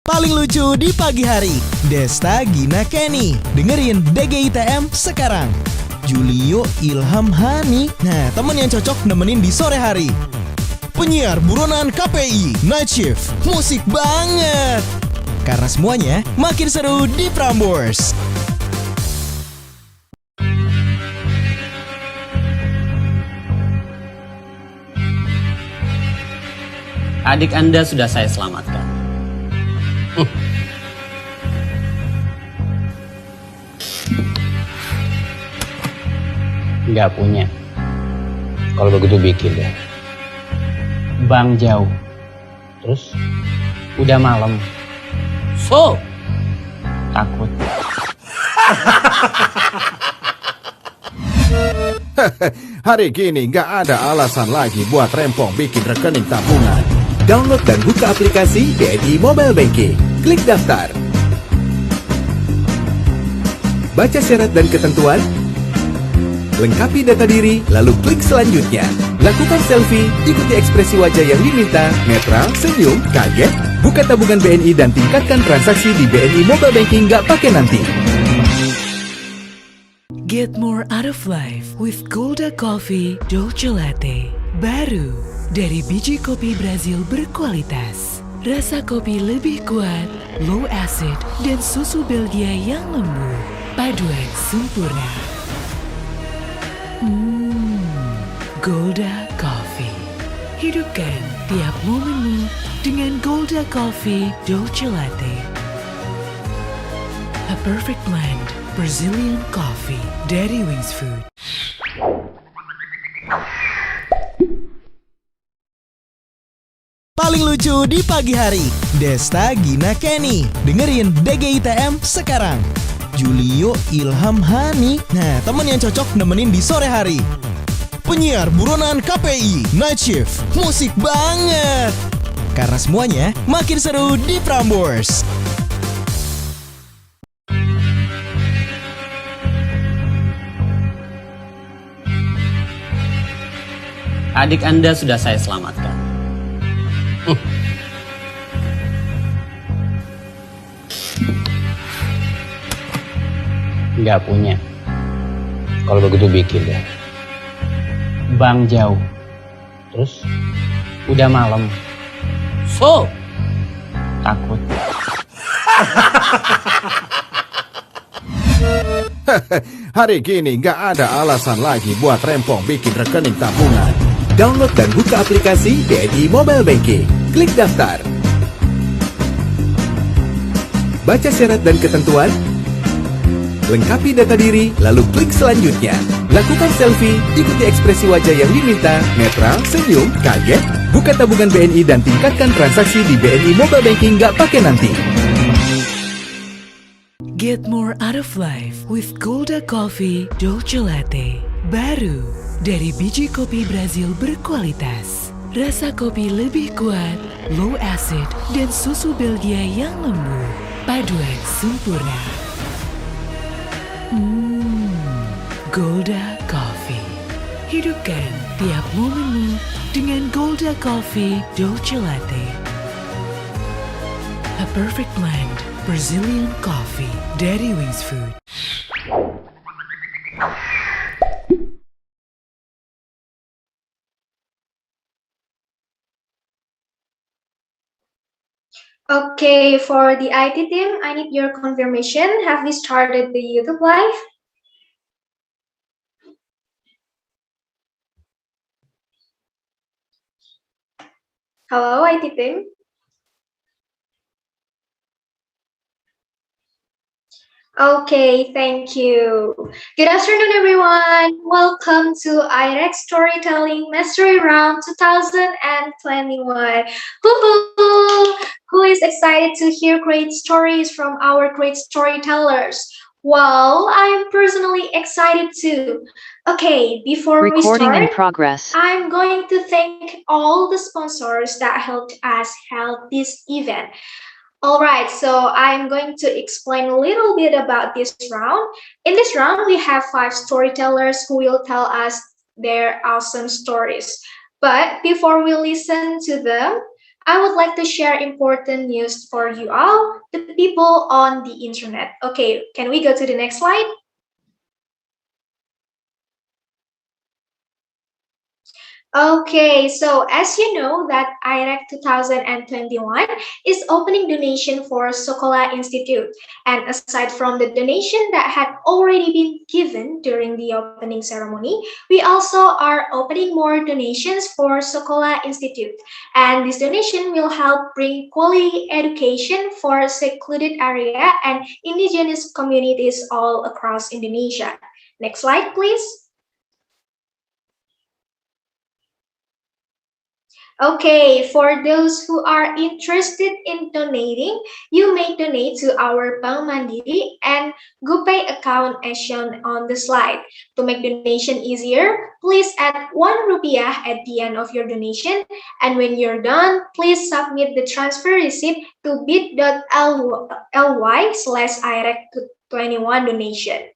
Paling lucu di pagi hari, Desta, Gina, Kenny. Dengerin DGITM sekarang. Julio, Ilham, Hani. Nah, temen yang cocok nemenin di sore hari. Penyiar buronan KPI, Night Shift, musik banget. Karena semuanya makin seru di Prambors. Adik Anda sudah saya selamatkan. Nggak punya. Kalau begitu bikin ya. Bang jauh. Terus? Udah malam. So? Takut. Hari gini nggak ada alasan lagi buat rempong bikin rekening tabungan. Download dan buka aplikasi BNI Mobile Banking. Klik daftar. Baca syarat dan ketentuan. Lengkapi data diri, lalu klik selanjutnya. Lakukan selfie, ikuti ekspresi wajah yang diminta, netral, senyum, kaget. Buka tabungan BNI dan tingkatkan transaksi di BNI Mobile Banking nggak pakai nanti. Get more out of life with Golda Coffee Dolce Latte. Baru dari biji kopi Brazil berkualitas. Rasa kopi lebih kuat, low acid, dan susu Belgia yang lembut. Paduan sempurna. Golda Coffee. Hidupkan tiap momenmu dengan Golda Coffee Dolce Latte. A perfect blend Brazilian coffee dari Wings Food. Paling lucu di pagi hari, Desta, Gina, Kenny. Dengerin DGITM sekarang. Julio, Ilham, Hani. Nah, temen yang cocok nemenin di sore hari. Penyiar buronan KPI, Night Shift, musik banget. Karena semuanya makin seru di Prambors. Adik Anda sudah saya selamatkan. Nggak punya. Kalau begitu bikin ya. Bang jauh. Terus? Udah malam. So? Takut. Hari gini nggak ada alasan lagi buat rempong bikin rekening tabungan. Download dan buka aplikasi BNI Mobile Banking. Klik daftar. Baca syarat dan ketentuan. Lengkapi data diri, lalu klik selanjutnya. Lakukan selfie, ikuti ekspresi wajah yang diminta, netral, senyum, kaget. Buka tabungan BNI dan tingkatkan transaksi di BNI Mobile Banking nggak pakai nanti. Get more out of life with Golda Coffee Dolce Latte. Baru dari biji kopi Brazil berkualitas. Rasa kopi lebih kuat, low acid, dan susu Belgia yang lembut. Paduan sempurna. Golda Coffee. Hidupkan tiap momenmu dengan Golda Coffee Dolce Latte. A perfect blend Brazilian coffee dari Wings Food. Okay, for the IT team, I need your confirmation. Have we started the YouTube live? Hello, IT team. Okay, thank you. Good afternoon, everyone. Welcome to IREX Storytelling Mastery Round 2021. Who is excited to hear great stories from our great storytellers? Well, I'm personally excited too. Okay, before we Recording in start, progress. I'm going to thank all the sponsors that helped us hold this event. All right, so I'm going to explain a little bit about this round. In this round, we have 5 storytellers who will tell us their awesome stories. But before we listen to them, I would like to share important news for you all, the people on the internet. Okay, can we go to the next slide? Okay, so as you know that IREC 2021 is opening donation for Sokola Institute. And aside from the donation that had already been given during the opening ceremony, we also are opening more donations for Sokola Institute. And this donation will help bring quality education for secluded area and indigenous communities all across Indonesia. Next slide, please. Okay, for those who are interested in donating, you may donate to our Bank Mandiri and GoPay account as shown on the slide. To make donation easier, please add 1 rupiah at the end of your donation, and when you're done, please submit the transfer receipt to bit.ly/IREC21 donation.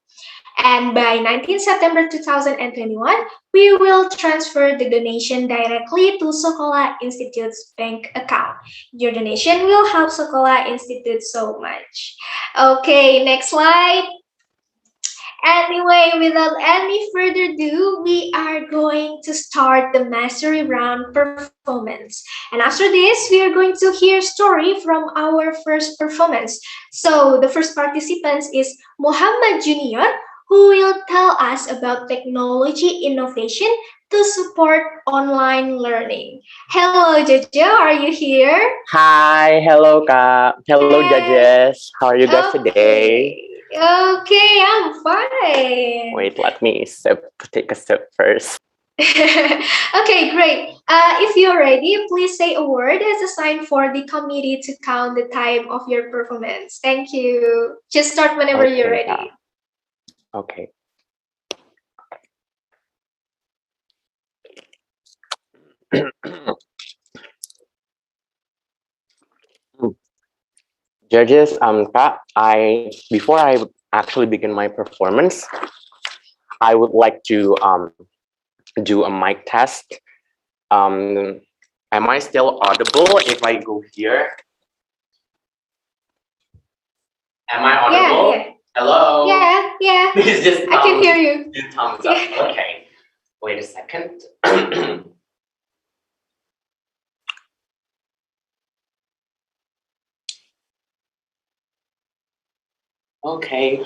And by 19 September 2021, we will transfer the donation directly to Sokola Institute's bank account. Your donation will help Sokola Institute so much. Okay, next slide. Anyway, without any further ado, we are going to start the mastery round performance. And after this, we are going to hear story from our first performance. So the first participant is Muhammad Junior, who will tell us about technology innovation to support online learning. Hello, Jojo, are you here? Hi, hello Kak. Hello Hi. judges. How are you guys today? Okay, I'm fine. Wait, let me take a sip first. Okay, great. If you're ready, please say a word as a sign for the committee to count the time of your performance. Thank you. Just start whenever you're Okay, ready. Okay. Judges, Kak, before I actually begin my performance, I would like to do a mic test. Am I still audible if I go here? Am I audible? Yeah. Hello? Yeah. Please just I can hear you. do thumbs up. Okay. Wait a second. Okay.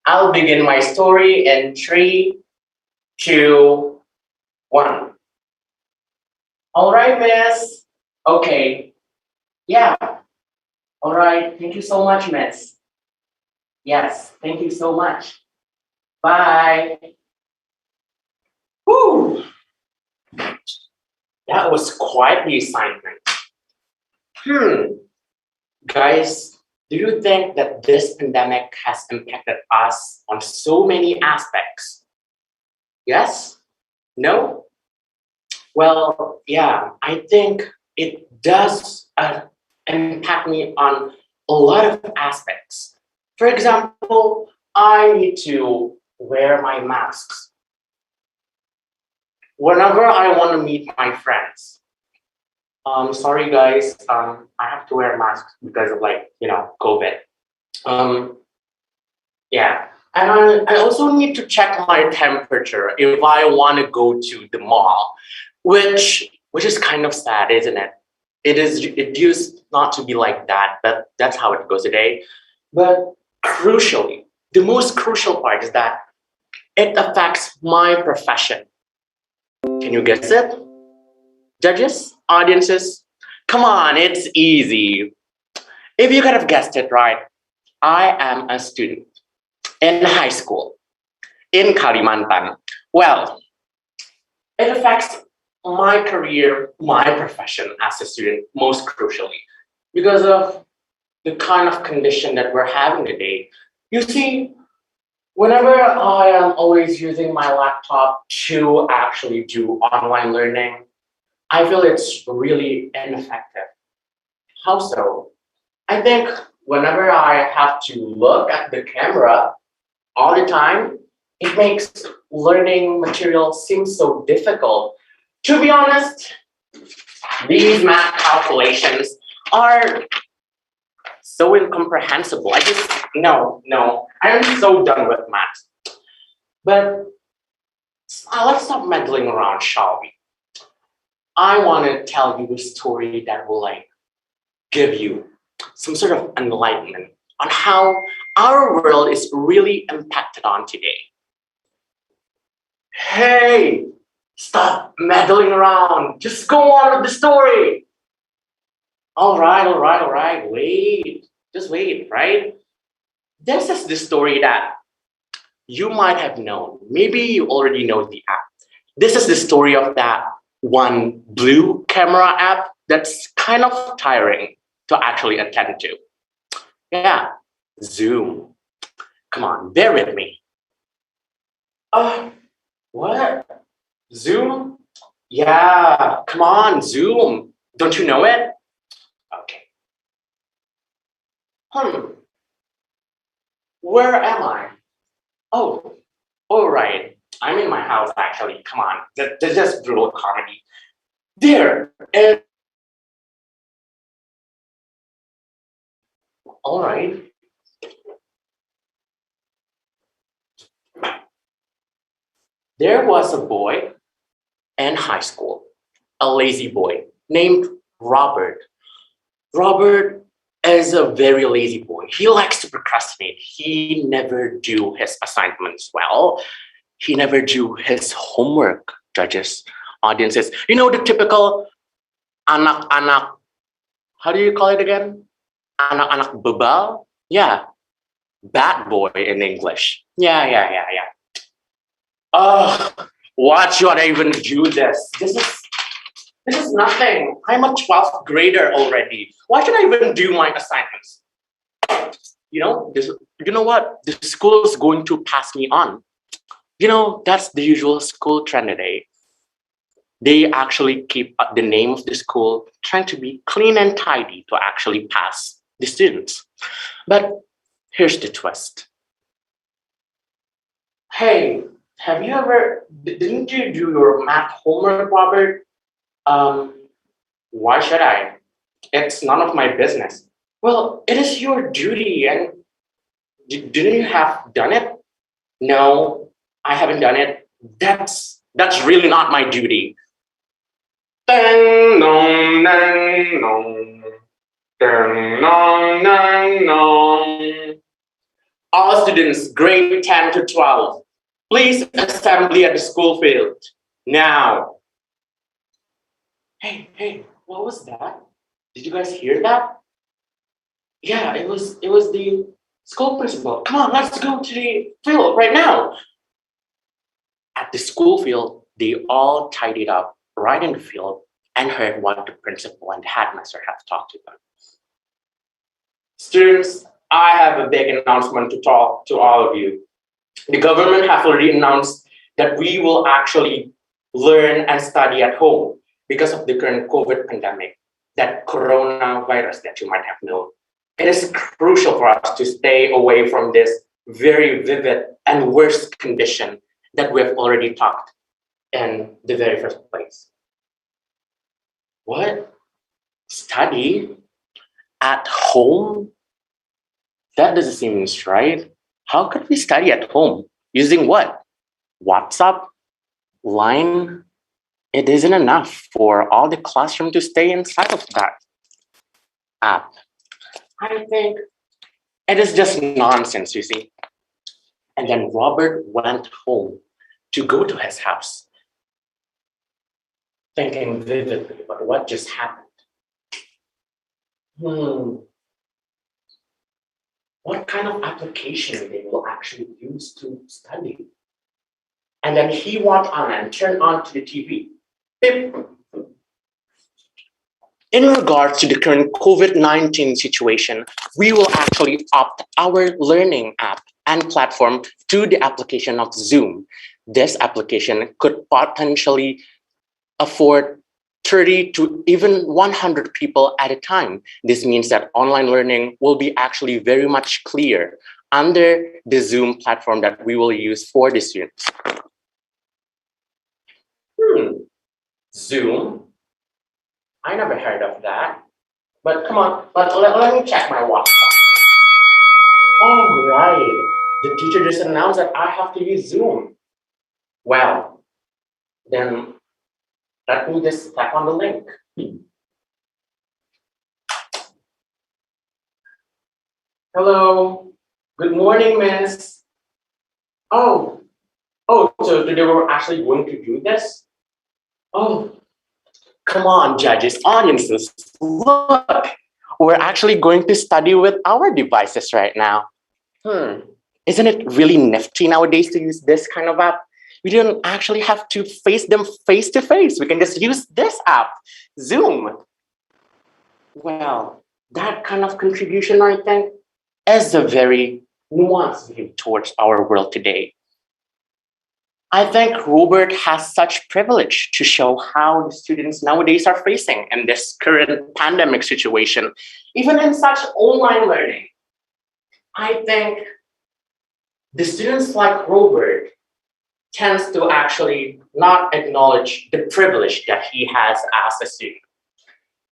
I'll begin my story in 3, 2, 1. All right, miss. Okay. Yeah. All right. Thank you so much, miss. Yes. Thank you so much. Bye. Whew. That was quite the assignment. Guys, do you think that this pandemic has impacted us on so many aspects? Yes? No? Well, yeah, I think it does impact me on a lot of aspects. For example, I need to wear my masks whenever I want to meet my friends. Sorry guys, I have to wear masks because of COVID. Yeah, and I also need to check my temperature if I want to go to the mall, which is kind of sad, isn't it? It used not to be like that, but that's how it goes today. But crucially, the most crucial part is that it affects my profession. Can you guess it? Judges, audiences, come on, it's easy. If you could have guessed it right, I am a student in high school in Kalimantan. Well, it affects my career, my profession as a student, most crucially, because of the kind of condition that we're having today. You see, Whenever I am always using my laptop to actually do online learning, I feel it's really ineffective. How so? I think whenever I have to look at the camera all the time, it makes learning material seem so difficult. To be honest, these math calculations are so incomprehensible. I just, no, I am so done with math. But let's stop meddling around, shall we? I want to tell you a story that will give you some sort of enlightenment on how our world is really impacted on today. Hey, stop meddling around. Just go on with the story. All right. Wait, just wait, right? This is the story that you might have known. Maybe you already know the app. This is the story of that one blue camera app that's kind of tiring to actually attend to. Yeah, Zoom. Come on, bear with me. What? Zoom? Yeah, come on, Zoom. Don't you know it? Okay. Where am I? Oh, all right. I'm in my house, actually. Come on, that's just brutal comedy. There. All right. There was a boy in high school, a lazy boy named Robert. Robert is a very lazy boy. He likes to procrastinate. He never do his assignments well. He never do his homework, judges, audiences. You know, the typical anak-anak, how do you call it again? Anak-anak bebal? Yeah, bad boy in English. Yeah. Why should I even do this? This is nothing. I'm a 12th grader already. Why should I even do my assignments? You know what? The school is going to pass me on. You know, that's the usual school trend today. They actually keep the name of the school trying to be clean and tidy to actually pass the students. But here's the twist. Hey, didn't you do your math homework, Robert? Why should I? It's none of my business. Well, it is your duty, and didn't you have done it? No, I haven't done it. That's really not my duty. Ding dong, ding dong, ding dong, ding dong. All students, grade 10 to 12, please assembly at the school field now. Hey, what was that? Did you guys hear that? Yeah, it was the school principal. Come on, let's go to the field right now. At the school field, they all tidied up right in the field and heard what the principal and the headmaster have talked to them. Students, I have a big announcement to talk to all of you. The government have already announced that we will actually learn and study at home because of the current COVID pandemic, that coronavirus that you might have known. It is crucial for us to stay away from this very vivid and worst condition that we have already talked in the very first place. What? Study at home? That doesn't seem right. How could we study at home? Using what? WhatsApp? Line? It isn't enough for all the classroom to stay inside of that app. I think it is just nonsense, you see. And then Robert went home to go to his house, thinking vividly about what just happened. What kind of application they will actually use to study? And then he went on and turned on to the TV. Beep. In regards to the current COVID-19 situation, we will actually opt our learning app and platform to the application of Zoom. This application could potentially afford 30 to even 100 people at a time. This means that online learning will be actually very much clear under the Zoom platform that we will use for the students. Zoom? I never heard of that. But come on, let me check my WhatsApp. Oh, right. The teacher just announced that I have to use Zoom. Well, then let me just tap on the link. Hello. Good morning, miss. Oh, so today we're actually going to do this? Oh, come on, judges, audiences, look. We're actually going to study with our devices right now. Isn't it really nifty nowadays to use this kind of app? We don't actually have to face them face to face. We can just use this app, Zoom. Well, that kind of contribution, I think, is a very nuanced view towards our world today. I think Robert has such privilege to show how the students nowadays are facing in this current pandemic situation, even in such online learning. I think the students like Robert tends to actually not acknowledge the privilege that he has as a student.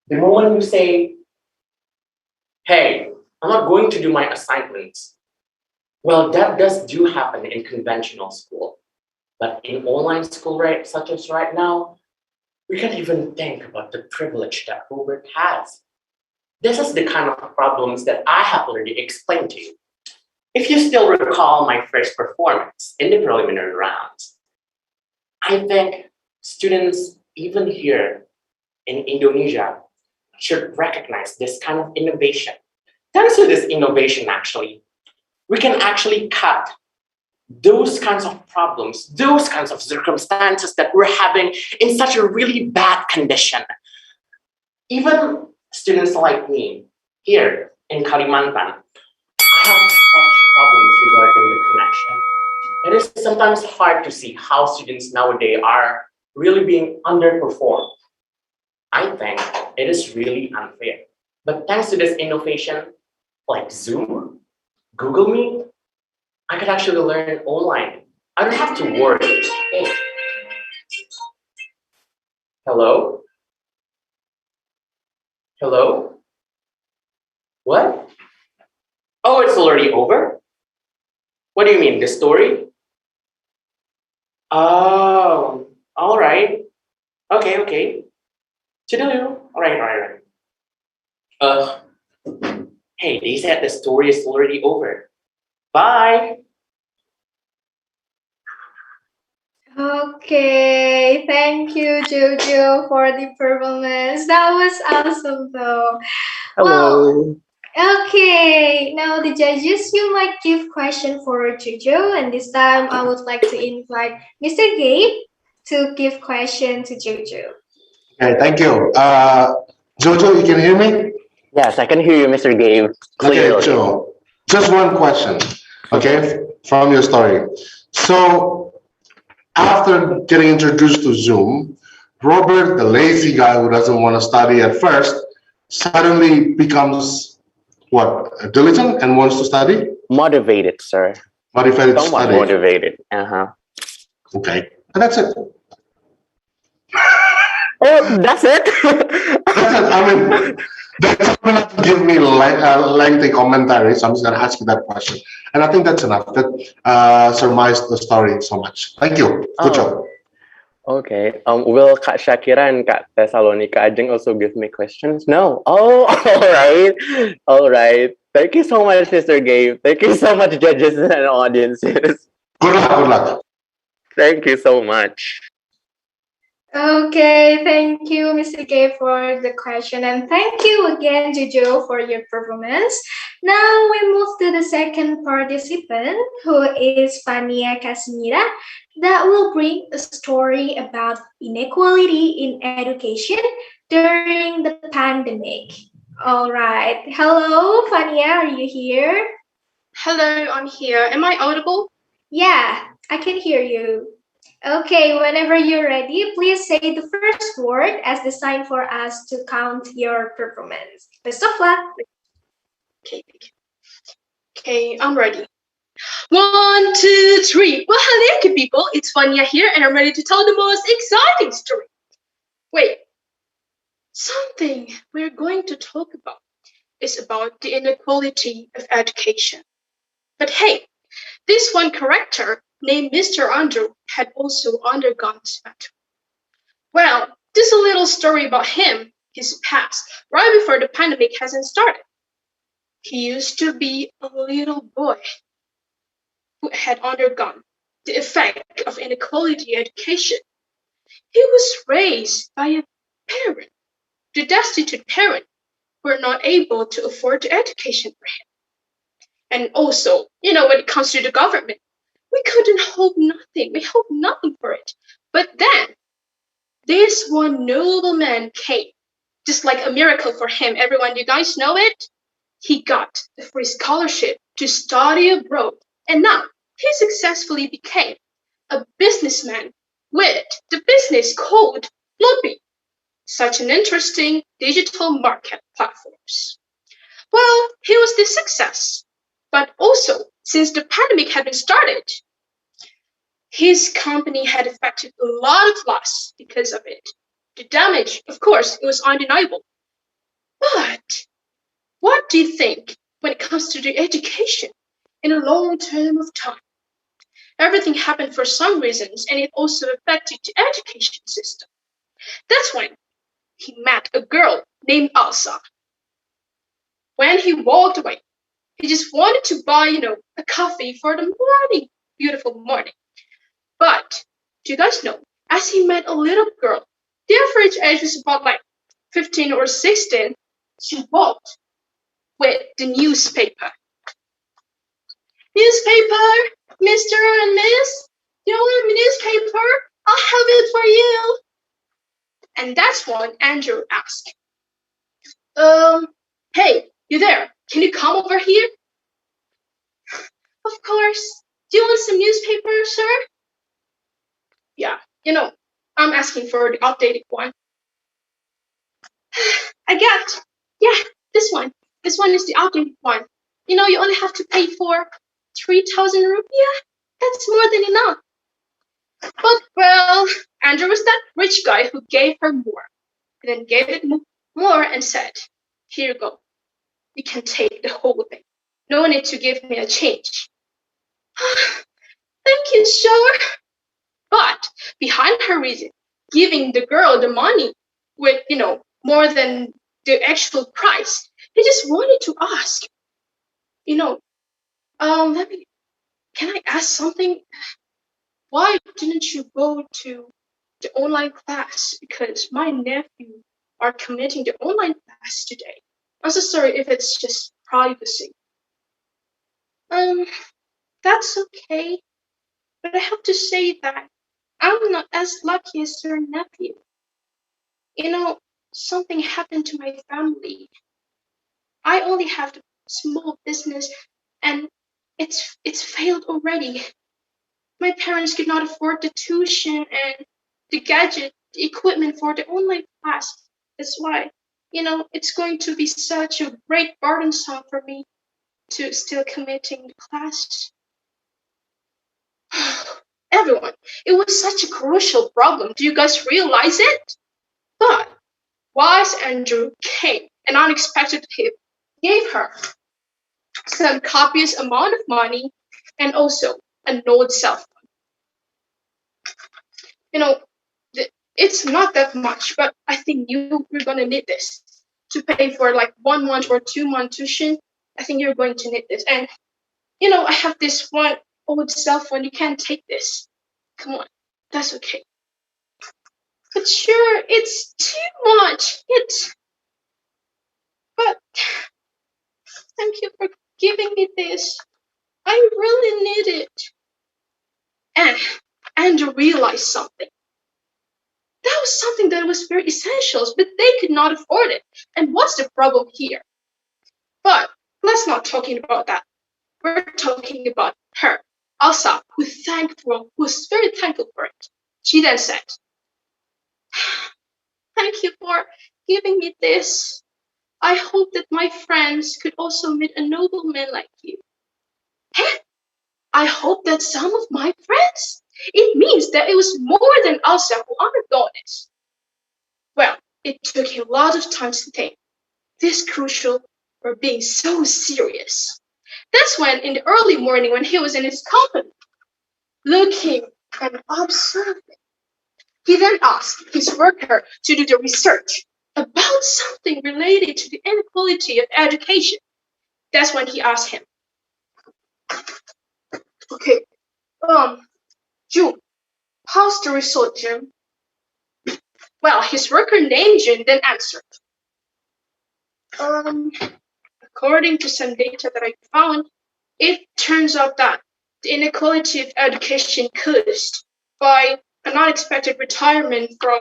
The moment you say, hey, I'm not going to do my assignments, well, that does do happen in conventional school. But in online school, such as right now, we can't even think about the privilege that Robert has. This is the kind of problems that I have already explained to you. If you still recall my first performance in the preliminary rounds, I think students, even here in Indonesia, should recognize this kind of innovation. Thanks to this innovation, actually, we can actually cut those kinds of problems, those kinds of circumstances that we're having in such a really bad condition. Even students like me here in Kalimantan have such problems regarding the connection. It is sometimes hard to see how students nowadays are really being underperformed. I think it is really unfair. But thanks to this innovation, like Zoom, Google Meet, I could actually learn online. I don't have to worry. Hey. Hello? Hello? What? Oh, it's already over? What do you mean, the story? Oh, all right. Okay. Toodaloo. All right. Hey, they said the story is already over. Bye. Okay, thank you, Jojo, for the performance. That was awesome, though. Hello. Well, okay, now the judges, you might give question for Jojo, and this time I would like to invite Mr. Gabe to give question to Jojo. Okay, thank you. Jojo, you can hear me? Yes, I can hear you, Mr. Gabe. Clearly. Okay, Joe. Just one question, okay, from your story. So, after getting introduced to Zoom, Robert, the lazy guy who doesn't want to study at first, suddenly becomes what? Diligent and wants to study? Motivated, sir. Motivated to Somewhat study. motivated. Okay, and that's it. Oh, that's it? That's it. I mean, that's not to give me lengthy commentary, so I'm just going to ask you that question. And I think that's enough. That surmised the story so much. Thank you. Good job. Okay. Will Kak Shakira and Kak Thessalonica Ajeng also give me questions? No. Oh, all right. Thank you so much, Mr. Gabe. Thank you so much, judges and audiences. Good luck. Thank you so much. Okay, thank you, Mr. Gabe, for the question, and thank you again, Jojo, for your performance. Now we move to the second participant, who is Fania Casimira, that will bring a story about inequality in education during the pandemic. All right. Hello, Fania, are you here? Hello, I'm here. Am I audible? Yeah, I can hear you. Okay, whenever you're ready, please say the first word as the sign for us to count your performance. Best of luck. Okay. Okay, I'm ready. 1, 2, 3. Well, hello, good people. It's Vanya here, and I'm ready to tell the most exciting story. Wait, something we're going to talk about is about the inequality of education. But hey, this one character named Mr. Andrew had also undergone this battle. Well, just a little story about him, his past, right before the pandemic hasn't started. He used to be a little boy who had undergone the effect of inequality education. He was raised by a parent, the destitute parent, who were not able to afford the education for him. And also, when it comes to the government, we couldn't hope nothing. We hoped nothing for it. But then, this one noble man came, just like a miracle for him. Everyone, you guys know it? He got a free scholarship to study abroad. And now, he successfully became a businessman with the business called Floppy. Such an interesting digital market platforms. Well, he was the success. But also, since the pandemic had been started, his company had affected a lot of loss because of it. The damage, of course, it was undeniable. But what do you think when it comes to the education in a long term of time? Everything happened for some reasons, and it also affected the education system. That's when he met a girl named Elsa. When he walked away, he just wanted to buy, a coffee for the morning, beautiful morning. But do you guys know, as he met a little girl, the average age was about like 15 or 16, she walked with the newspaper. Newspaper, Mr. and Miss, do you want a newspaper? I'll have it for you. And that's when Andrew asked, hey, you there? Can you come over here? Of course. Do you want some newspaper, sir? Yeah, I'm asking for the updated one. This one. This one is the updated one. You only have to pay for 3,000 rupiah. That's more than enough. But, well, Andrew was that rich guy who gave her more, and then gave it more and said, here you go. You can take the whole thing. No need to give me a change. Thank you, sir. But behind her reason, giving the girl the money with, more than the actual price, he just wanted to ask, can I ask something? Why didn't you go to the online class? Because my nephew are committing the online class today. I'm so sorry if it's just privacy. That's okay. But I have to say that I'm not as lucky as your nephew. Something happened to my family. I only have a small business and it's failed already. My parents could not afford the tuition and the gadget, the equipment for the online class. That's why, it's going to be such a great burdensome for me to still committing the class. Everyone, it was such a crucial problem. Do you guys realize it? But wise Andrew came and unexpectedly gave her some copious amount of money and also an old cell phone. It's not that much, but I think you're gonna need this to pay for like 1 month or 2 month tuition. I think you're going to need this. And I have this one old cell phone. You can't take this. Come on, that's okay. But sure, it's too much. But thank you for giving me this. I really need it. And Andrew realized something. That was something that was very essential, but they could not afford it. And what's the problem here? But let's not talking about that. We're talking about her, Elsa, who was very thankful for it. She then said, "Thank you for giving me this. I hope that my friends could also meet a nobleman like you." Huh? I hope that some of my friends? It means that it was more than Elsa who undergone it. Well, it took him a lot of time to think. This crucial for being so serious. That's when, in the early morning, when he was in his company, looking and observing, he then asked his worker to do the research about something related to the inequality of education. That's when he asked him, "Okay, June, how's the result, Jim?" Well, his worker named June then answered, "According to some data that I found, it turns out that the inequality of education caused by an unexpected retirement from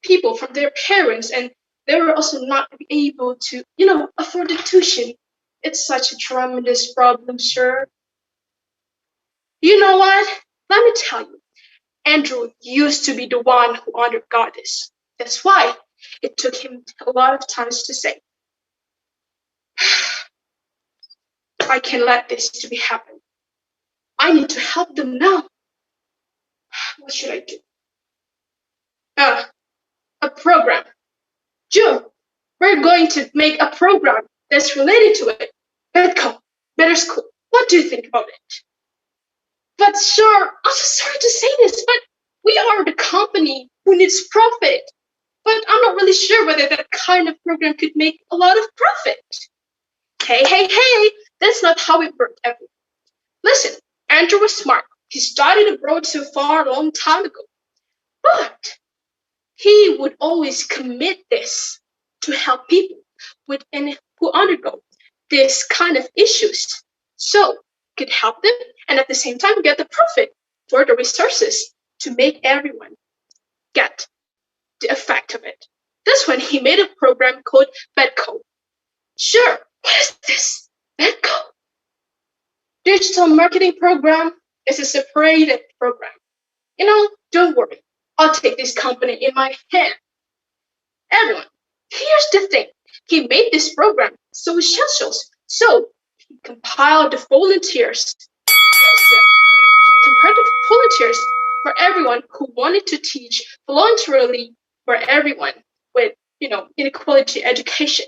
people, from their parents, and they were also not able to, afford the tuition. It's such a tremendous problem, sir. You know what? Let me tell you, Andrew used to be the one who undergot this. That's why it took him a lot of times to say, I can't let this to be happen. I need to help them now. What should I do? A program. June, we're going to make a program that's related to it. Better school. What do you think about it?" "But sure, I'm so sorry to say this, but we are the company who needs profit. But I'm not really sure whether that kind of program could make a lot of profit." Hey, that's not how it worked, everyone. Listen, Andrew was smart. He studied abroad so far a long time ago. But he would always commit this to help people who undergo this kind of issues. So he could help them and at the same time get the profit for the resources to make everyone get the effect of it. That's when he made a program called Bedco. Sure, what is this? Bedco? Digital marketing program is a separated program. Don't worry. I'll take this company in my hand. Everyone, here's the thing. He made this program so essential. So he compiled the volunteers. He compared the volunteers for everyone who wanted to teach voluntarily for everyone with, inequality education.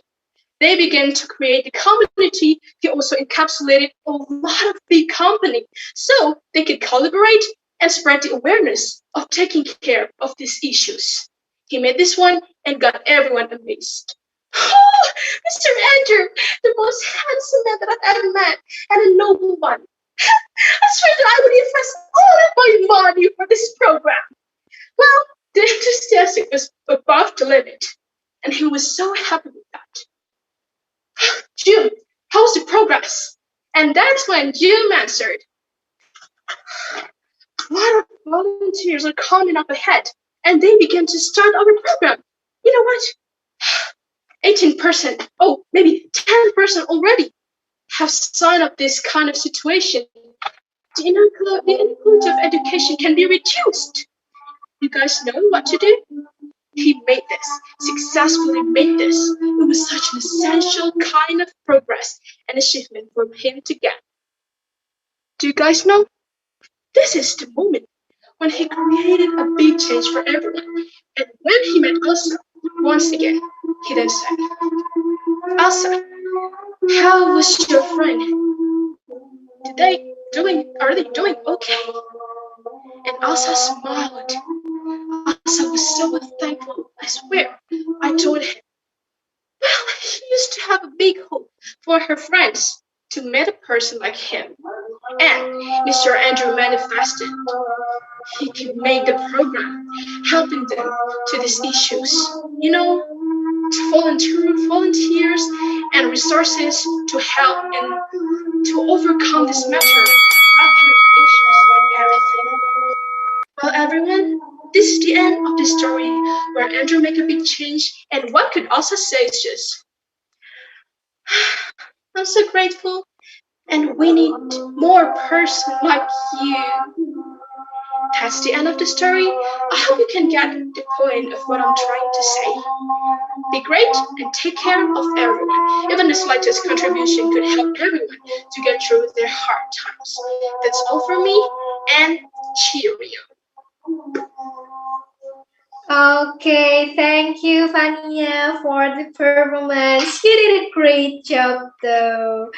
They began to create the community. He also encapsulated a lot of big companies so they could collaborate and spread the awareness of taking care of these issues. He made this one and got everyone amazed. "Oh, Mr. Andrew, the most handsome man that I've ever met, and a noble one. I swear that I would invest all of my money for this program." Well, the enthusiasm was above the limit, and he was so happy with that. "Jim, how's the progress?" And that's when Jim answered, "A lot of volunteers are coming up ahead, and they began to start our program. You know what? 18%, maybe 10% already have signed up this kind of situation. The inequality of education can be reduced. You guys know what to do?" He made this, successfully made this. It was such an essential kind of progress and achievement for him to get. Do you guys know? This is the moment when he created a big change for everyone. And when he met Elsa, once again, he then said, "Elsa, how was your friend? Are they doing okay?" And Elsa smiled. Elsa was so thankful. I swear, I told him. Well, he used to have a big hope for her friends to meet a person like him. And Mr. Andrew manifested. He could make the program, helping them to these issues. To volunteers and resources to help and to overcome this matter of issues and everything. Well, everyone, this is the end of the story where Andrew made a big change, and what could Elsa say is just, "I'm so grateful And we need more person like you. That's the end of the story. I hope you can get the point of what I'm trying to say. Be great and take care of everyone. Even the slightest contribution could help everyone to get through their hard times. That's all for me, and cheerio. Okay, thank you, Fania, for the performance. You did a great job, though.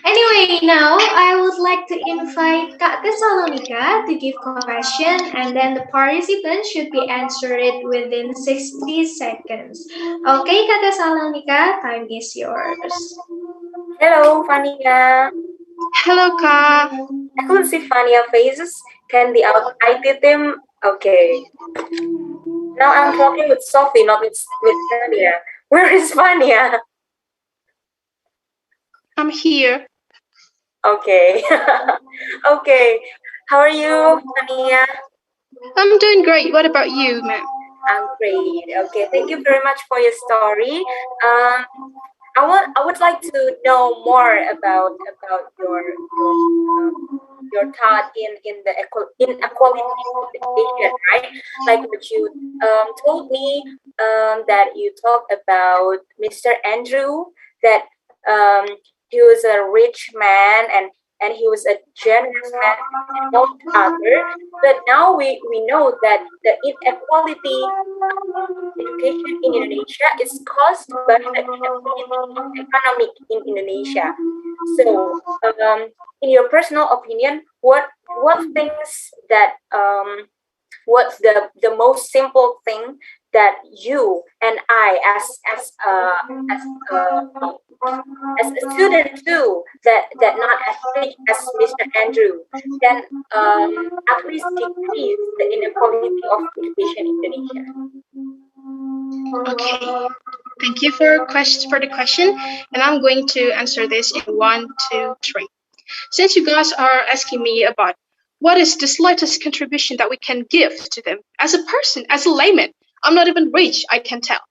Anyway, now I would like to invite Kak Tesalonika to give question, and then the participants should be answered within 60 seconds. Okay, Kak Tesalonika, time is yours. Hello, Fania. Hello, Kak. I could see Fania faces. Can the IT team? Okay. Now I'm talking with Sophie, not with Fania. Where is Fania? I'm here. Okay. Okay. How are you, Fania? I'm doing great. What about you, ma'am? I'm great. Okay. Thank you very much for your story. I would like to know more about your thought in the inequality of education, right? Like what you told me that you talked about Mr. Andrew, that he was a rich man and he was a generous man and not other. But now we know that the inequality of education in Indonesia is caused by the inequality of economic in Indonesia. So, in your personal opinion, what things that what's the most simple thing that you and I as a student too, that not as rich as Mr. Andrew, can at least decrease the inequality of education in Indonesia? Okay. Thank you for the question, and I'm going to answer this in 1, 2, 3. Since you guys are asking me about what is the slightest contribution that we can give to them as a person, as a layman, I'm not even rich, I can tell.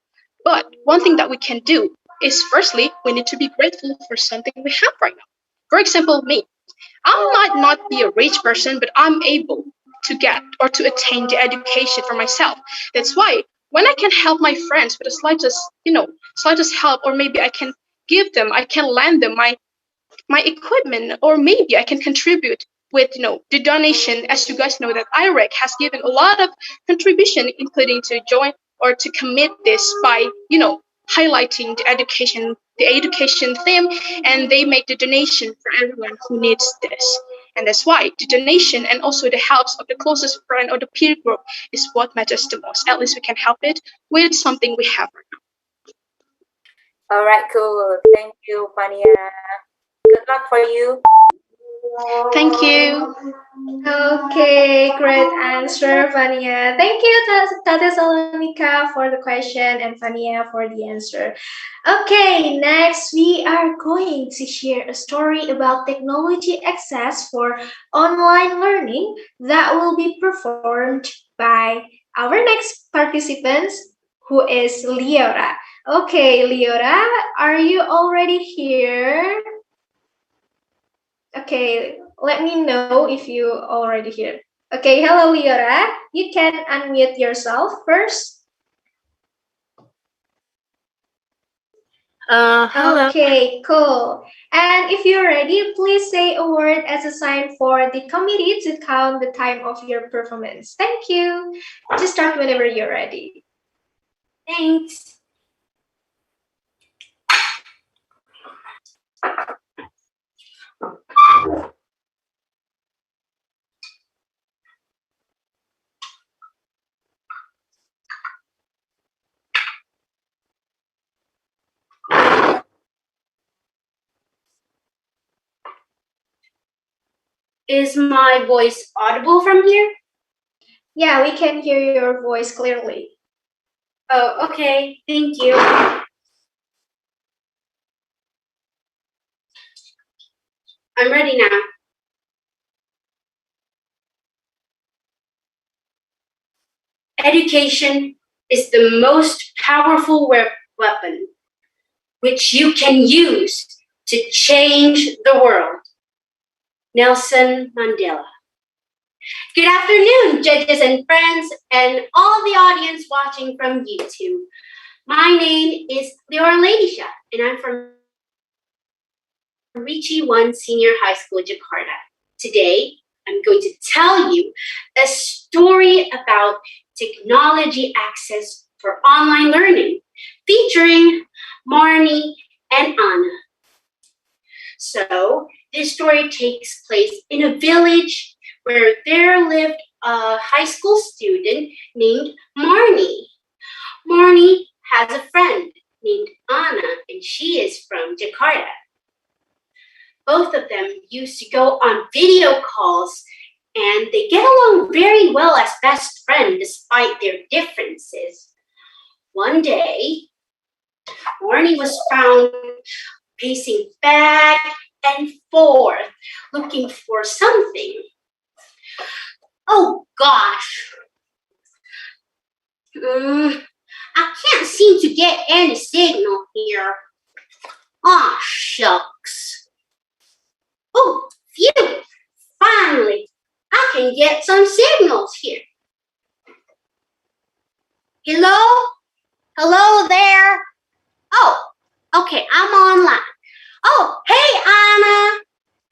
But one thing that we can do is, firstly, we need to be grateful for something we have right now. For example, me. I might not be a rich person, but I'm able to get or to attain the education for myself. That's why when I can help my friends with the slightest help, or maybe I can give them, I can lend them my equipment, or maybe I can contribute with the donation. As you guys know, that IREC has given a lot of contribution, including to join or to commit this by highlighting the education theme, and they make the donation for everyone who needs this. And that's why the donation and also the helps of the closest friend or the peer group is what matters the most. At least we can help it with something we have right now. All right, cool. Thank you, Fania. Good luck for you. Thank you. Okay, great answer, Fania. Thank you, Tata Salonika, for the question, and Fania for the answer. Okay, next we are going to share a story about technology access for online learning that will be performed by our next participants, who is Liora. Okay, Liora, are you already here? Okay, let me know if you already here. Okay, hello, Liora. You can unmute yourself first. Hello. Okay, cool. And if you're ready, please say a word as a sign for the committee to count the time of your performance. Thank you. Just start whenever you're ready. Thanks. Is my voice audible from here? Yeah, we can hear your voice clearly. Oh, okay. Thank you. I'm ready now. Education is the most powerful weapon which you can use to change the world. Nelson Mandela. Good afternoon, judges and friends, and all the audience watching from YouTube. My name is Leora Ladisha, and I'm from Ricci 1 Senior High School, Jakarta. Today, I'm going to tell you a story about technology access for online learning, featuring Marnie and Anna. So, this story takes place in a village where there lived a high school student named Marnie. Marnie has a friend named Anna, and she is from Jakarta. Both of them used to go on video calls, and they get along very well as best friends despite their differences. One day, Marnie was found pacing back and forth, looking for something. Oh gosh, I can't seem to get any signal here. Ah, shucks. Oh, phew, finally, I can get some signals here. Hello? Hello there? Oh, okay, I'm online. Oh, hey, Anna.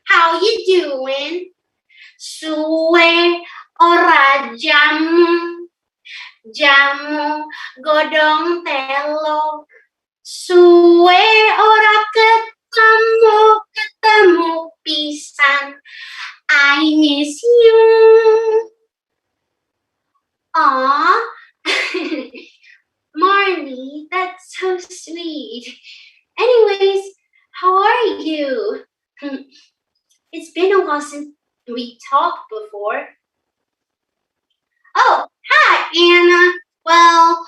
How you doing? Suwe ora jamu godong telo. Suwe ora ketemu pisan. I miss you. Aw, Marnie, that's so sweet. Anyways, how are you? It's been a while since we talked before. Oh, hi, Anna. Well,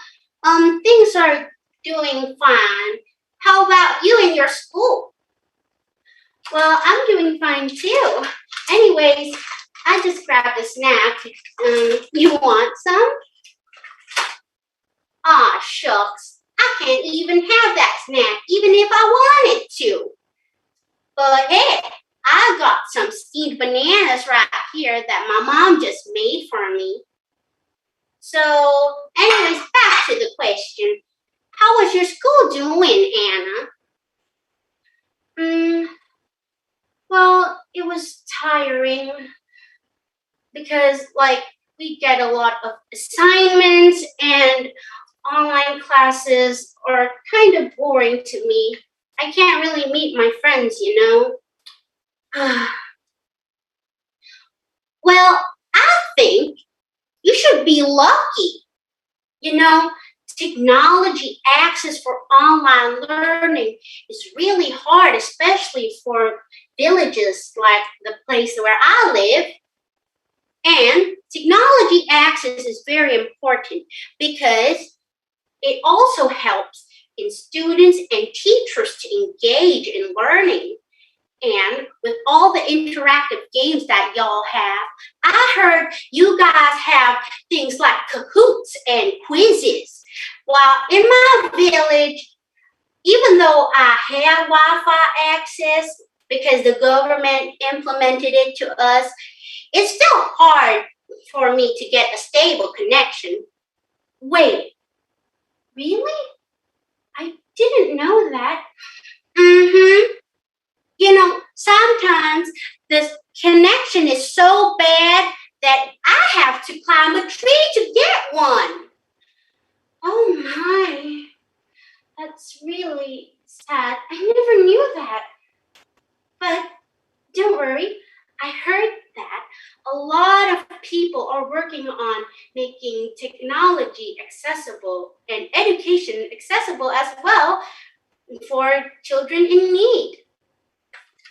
things are doing fine. How about you and your school? Well, I'm doing fine too. Anyways, I just grabbed a snack. You want some? Aw, shucks. I can't even have that snack, even if I wanted to. But hey, I got some steamed bananas right here that my mom just made for me. So, anyways, back to the question. How was your school doing, Anna? Well, it was tiring because, we get a lot of assignments and online classes are kind of boring to me. I can't really meet my friends, Well, I think you should be lucky. Technology access for online learning is really hard, especially for villages like the place where I live. And technology access is very important because it also helps in students and teachers to engage in learning. And with all the interactive games that y'all have, I heard you guys have things like Kahoots and quizzes. While in my village, even though I have Wi-Fi access because the government implemented it to us, it's still hard for me to get a stable connection. Wait, really? I didn't know that. Sometimes the connection is so bad that I have to climb a tree to get one. Oh my, that's really sad. I never knew that. But don't worry, I heard that a lot of people are working on making technology accessible and education accessible as well for children in need.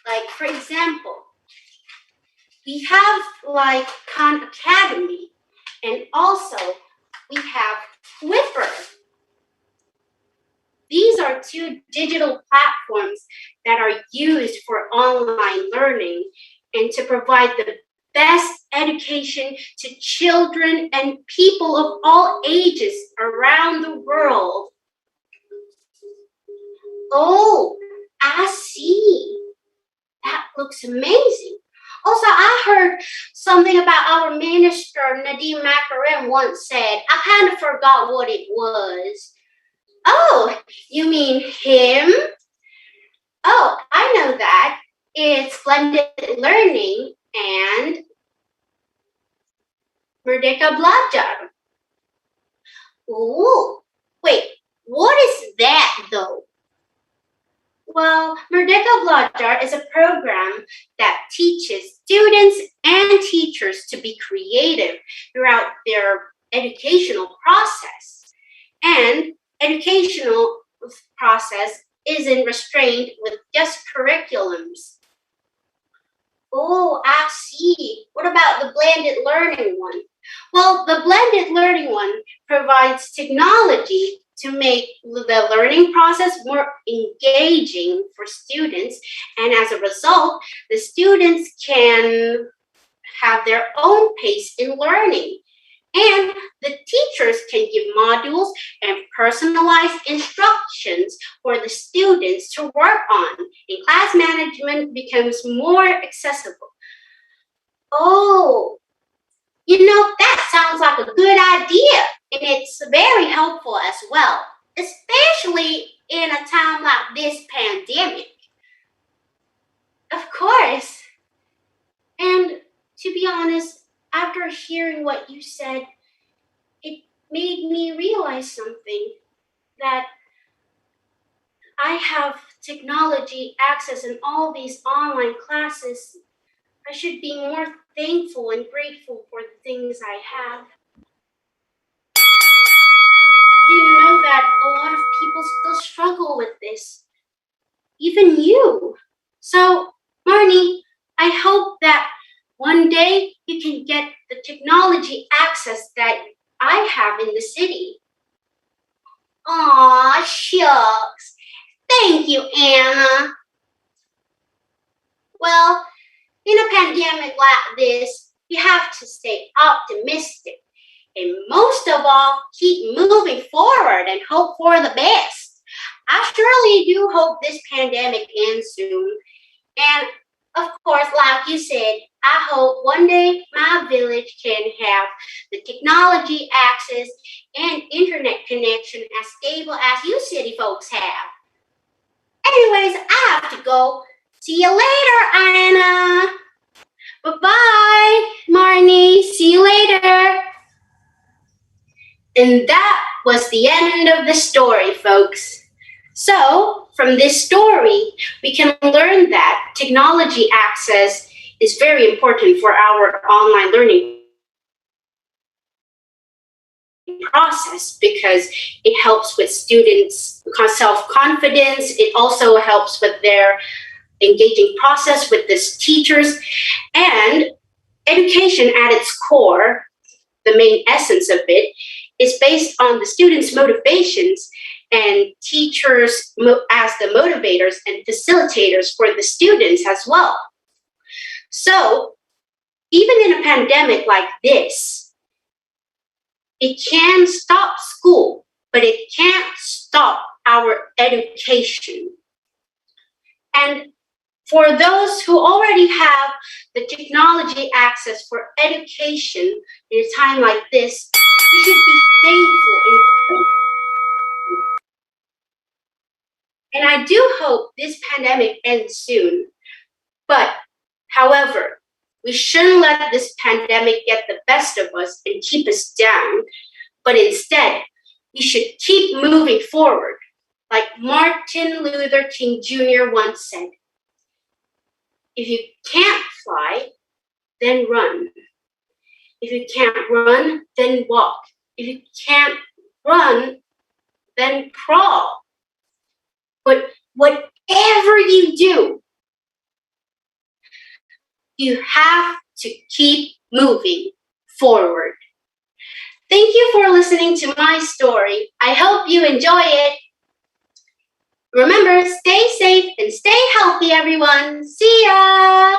Like, for example, we have Khan Academy, and also we have Whipper. These are two digital platforms that are used for online learning and to provide the best education to children and people of all ages around the world. Oh, I see. That looks amazing. Also, something about our minister, Nadim Makarem, once said. I kind of forgot what it was. Oh, you mean him? Oh, I know that. It's blended learning and Merdeka Belajar. Ooh, wait, what is that though? Well, Merdeka Belajar is a program that teaches students and teachers to be creative throughout their educational process. And educational process isn't restrained with just curriculums. Oh, I see. What about the blended learning one? Well, the blended learning one provides technology to make the learning process more engaging for students. And as a result, the students can have their own pace in learning. And the teachers can give modules and personalized instructions for the students to work on, and class management becomes more accessible. Oh, that sounds like a good idea, and it's very helpful as well, especially in a time like this pandemic. Of course. And to be honest, after hearing what you said, it made me realize something, that I have technology access in all these online classes. I should be more thankful and grateful for the things I have. I didn't know that a lot of people still struggle with this. Even you. So, Marnie, I hope that one day you can get the technology access that I have in the city. Aw, shucks. Thank you, Anna. Well, in a pandemic like this, you have to stay optimistic. And most of all, keep moving forward and hope for the best. I surely do hope this pandemic ends soon. And of course, like you said, I hope one day my village can have the technology access and internet connection as stable as you city folks have. Anyways, I have to go. See you later, Anna. Bye-bye, Marnie. See you later. And that was the end of the story, folks. So, from this story, we can learn that technology access is very important for our online learning process, because it helps with students' self-confidence. It also helps with their engaging process with the teachers. And education at its core, the main essence of it, is based on the students' motivations, and teachers as the motivators and facilitators for the students as well. So, even in a pandemic like this, it can stop school, but it can't stop our education. And for those who already have the technology access for education in a time like this, you should be thankful and grateful. And I do hope this pandemic ends soon. But, however, we shouldn't let this pandemic get the best of us and keep us down. But instead, we should keep moving forward. Like Martin Luther King Jr. once said, if you can't fly, then run. If you can't run, then walk. If you can't run, then crawl. But whatever you do, you have to keep moving forward. Thank you for listening to my story. I hope you enjoy it. Remember, stay safe and stay healthy, everyone. See ya!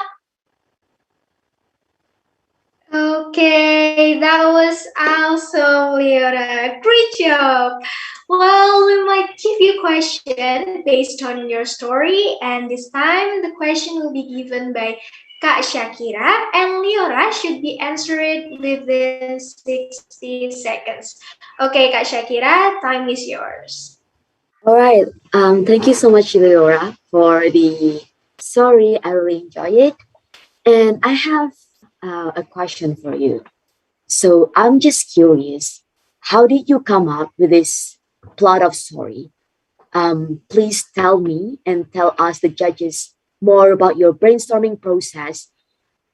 Okay, that was awesome, Leora. Great job. Well, we might give you a question based on your story, and this time the question will be given by Kak Shakira and Liora should be answered within 60 seconds. Okay, Kak Shakira, time is yours. All right. Thank you so much, Leora, for the story. I really enjoy it. And I have a question for you. So I'm just curious, how did you come up with this plot of story? Please tell me and tell us, the judges, more about your brainstorming process,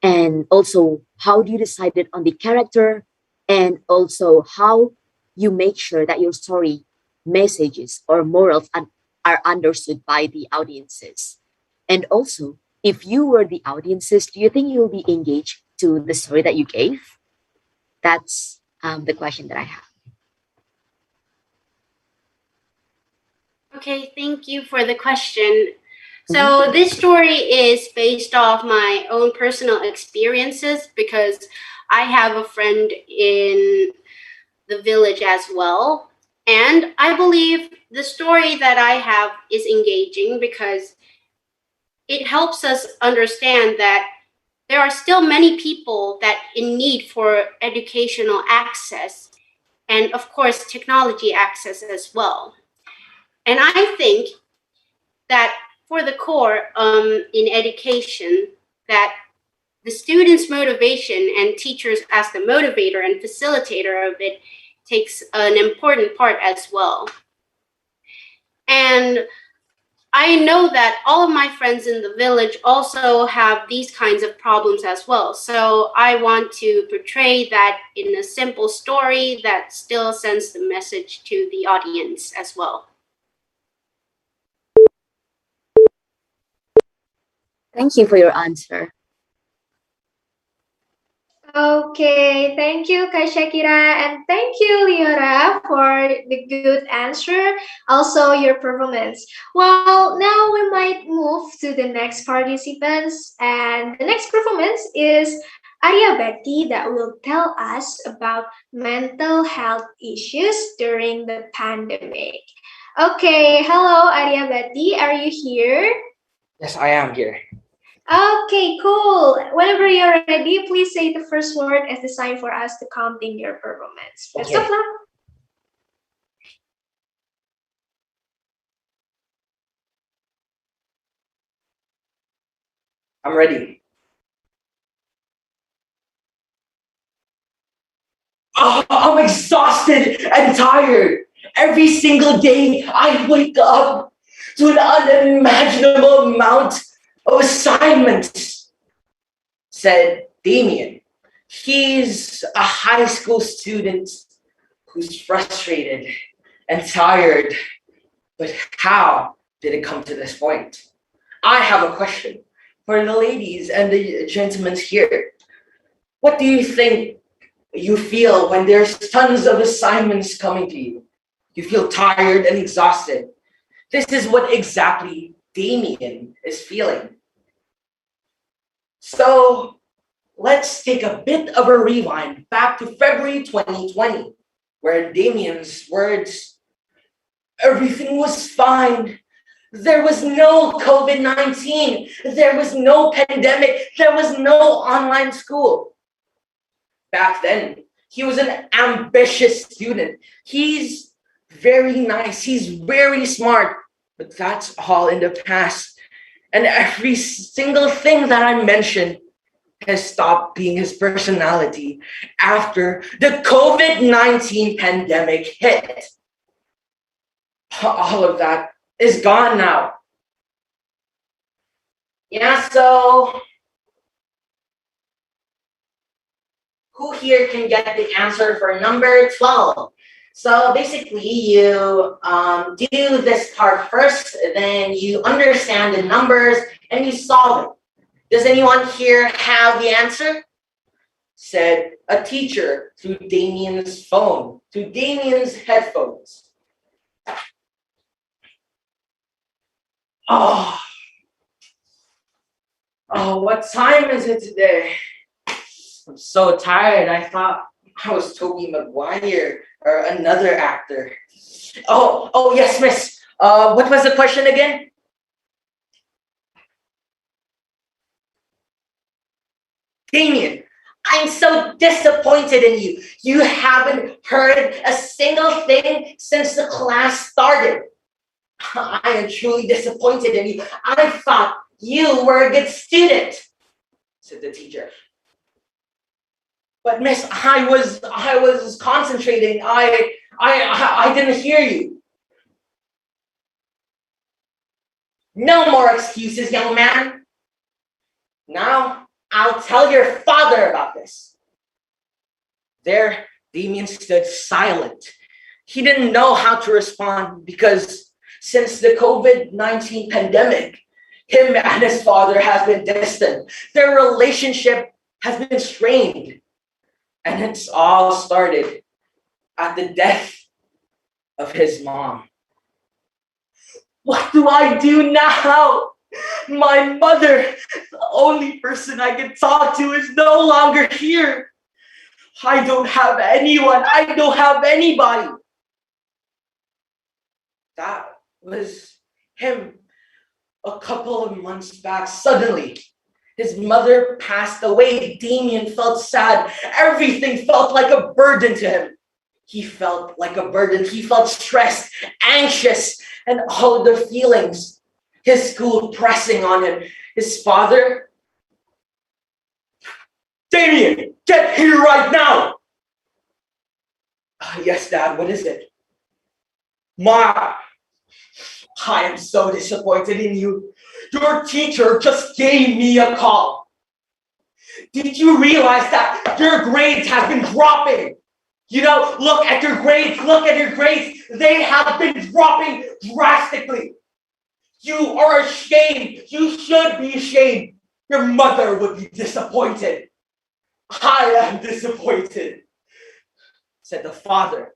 and also how do you decided on the character, and also how you make sure that your story messages or morals are understood by the audiences. And also, if you were the audiences, do you think you'll be engaged to the story that you gave? That's the question that I have. Okay, thank you for the question. So this story is based off my own personal experiences because I have a friend in the village as well. And I believe the story that I have is engaging because it helps us understand that there are still many people that in need for educational access and of course technology access as well. And I think that for the core in education, that the students' motivation and teachers as the motivator and facilitator of it takes an important part as well. And I know that all of my friends in the village also have these kinds of problems as well. So I want to portray that in a simple story that still sends the message to the audience as well. Thank you for your answer. Okay, thank you, Kak Shakira, and thank you, Liora, for the good answer, also your performance. Well, now we might move to the next participants, and the next performance is Arya Betty that will tell us about mental health issues during the pandemic. Okay, hello, Arya Betty, are you here? Yes, I am here. Okay, cool. Whenever you're ready, please say the first word as the sign for us to count in your performance. Best of Okay. luck. I'm ready. Oh, I'm exhausted and tired. Every single day, I wake up to an unimaginable amount of assignments, said Damien. He's a high school student who's frustrated and tired. But how did it come to this point? I have a question for the ladies and the gentlemen here. What do you think you feel when there's tons of assignments coming to you? You feel tired and exhausted. This is what exactly Damien is feeling. So let's take a bit of a rewind back to February 2020, where in Damien's words, everything was fine. There was no COVID-19. There was no pandemic. There was no online school. Back then, he was an ambitious student. He's very nice. He's very smart. But that's all in the past. And every single thing that I mentioned has stopped being his personality after the COVID-19 pandemic hit. All of that is gone now. Yeah, so who here can get the answer for number 12? So basically you do this part first, then you understand the numbers and you solve it. Does anyone here have the answer? Said a teacher through Damien's phone, through Damien's headphones. Oh, what time is it today? I'm so tired. I thought I was Toby Maguire or another actor. Oh yes, miss. What was the question again? Damien, I'm so disappointed in you. You haven't heard a single thing since the class started. I am truly disappointed in you. I thought you were a good student, said the teacher. But miss, I was concentrating. I didn't hear you. No more excuses, young man. Now I'll tell your father about this. There, Damien stood silent. He didn't know how to respond because since the COVID-19 pandemic, him and his father have been distant. Their relationship has been strained. And it's all started at the death of his mom. What do I do now? My mother, the only person I can talk to, is no longer here. I don't have anyone. I don't have anybody. That was him a couple of months back. Suddenly, his mother passed away. Damien felt sad. Everything felt like a burden to him. He felt like a burden. He felt stressed, anxious, and all the feelings. His school pressing on him. His father, Damien, get here right now. Yes, Dad, what is it? Ma, I am so disappointed in you. Your teacher just gave me a call. Did you realize that your grades have been dropping? You know, look at your grades. Look at your grades. They have been dropping drastically. You are ashamed. You should be ashamed. Your mother would be disappointed. I am disappointed, said the father.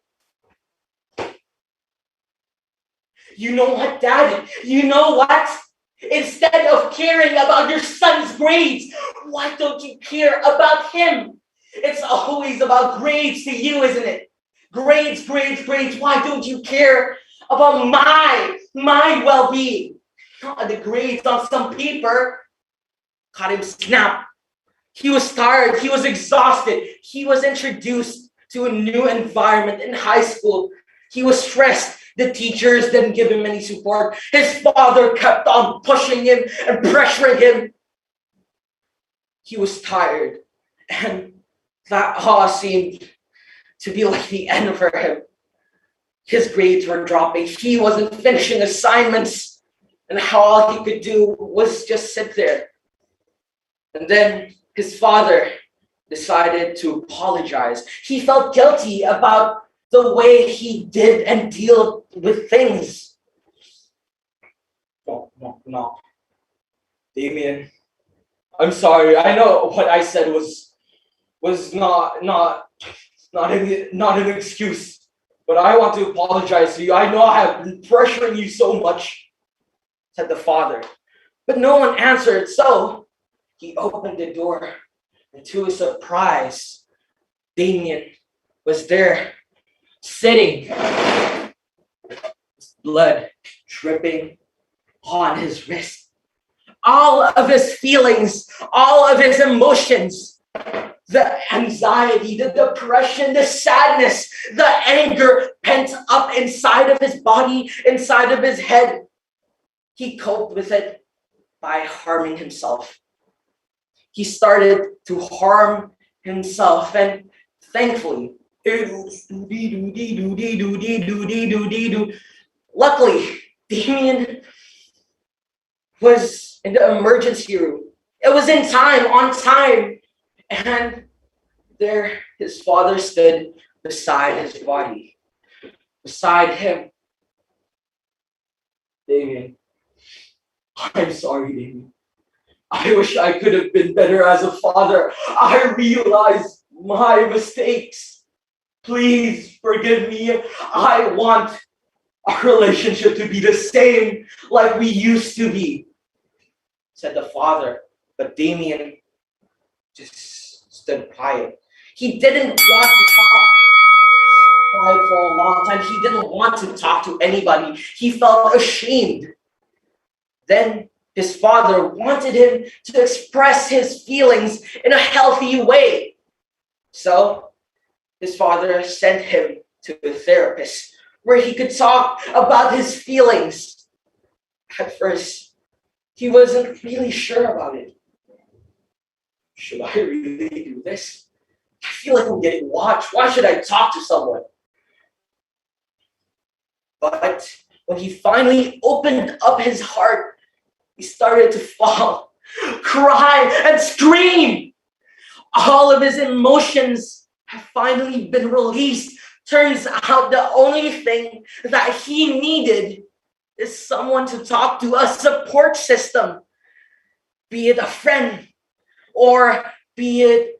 You know what, Dad? You know what? Instead of caring about your son's grades, why don't you care about him? It's always about grades to you, isn't it? Grades, grades, grades. Why don't you care about my well-being? Not the grades on some paper. Caught him snap. He was tired. He was exhausted. He was introduced to a new environment in high school. He was stressed. The teachers didn't give him any support. His father kept on pushing him and pressuring him. He was tired. And that all seemed to be like the end for him. His grades were dropping. He wasn't finishing assignments. And all he could do was just sit there. And then his father decided to apologize. He felt guilty about the way he did and deal with things. No. Damien, I'm sorry. I know what I said was not an excuse. But I want to apologize to you. I know I have been pressuring you so much, said the father. But no one answered, so he opened the door. And to his surprise, Damien was there, sitting, blood dripping on his wrist. All of his feelings, all of his emotions, the anxiety, the depression, the sadness, the anger pent up inside of his body, inside of his head. He coped with it by harming himself. He started to harm himself, and thankfully, luckily, Damien was in the emergency room. It was in time, on time. And there his father stood beside his body, beside him. Damien, I'm sorry, Damien. I wish I could have been better as a father. I realize my mistakes. Please forgive me. I want our relationship to be the same like we used to be, said the father. But Damien just stood quiet. He didn't want to talk. Quiet for a long time. He didn't want to talk to anybody. He felt ashamed. Then His father wanted him to express his feelings in a healthy way. So his father sent him to a therapist where he could talk about his feelings. At first, he wasn't really sure about it. Should I really do this? I feel like I'm getting watched. Why should I talk to someone? But when he finally opened up his heart, he started to fall, cry, and scream. All of his emotions have finally been released. Turns out the only thing that he needed is someone to talk to, a support system. Be it a friend, or be it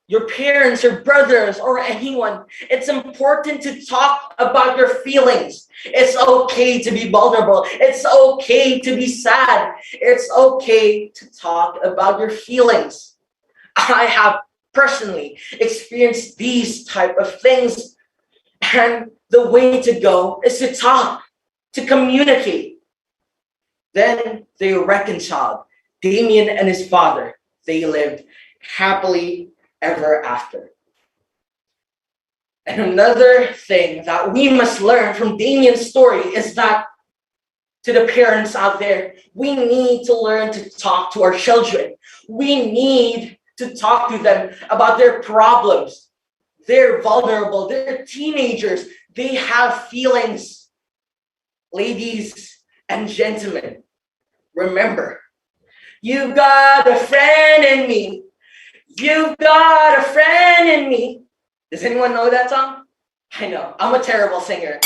your parents, your brothers, or anyone. It's important to talk about your feelings. It's okay to be vulnerable. It's okay to be sad. It's okay to talk about your feelings. I have personally experienced these type of things, and the way to go is to talk, to communicate. Then they reconciled. Damien and his father, they lived happily ever after. And another thing that we must learn from Damien's story is that, to the parents out there, we need to learn to talk to our children. We need to talk to them about their problems. They're vulnerable, they're teenagers, they have feelings. Ladies and gentlemen, remember, you've got a friend in me. You've got a friend in me. Does anyone know that song? I know, I'm a terrible singer.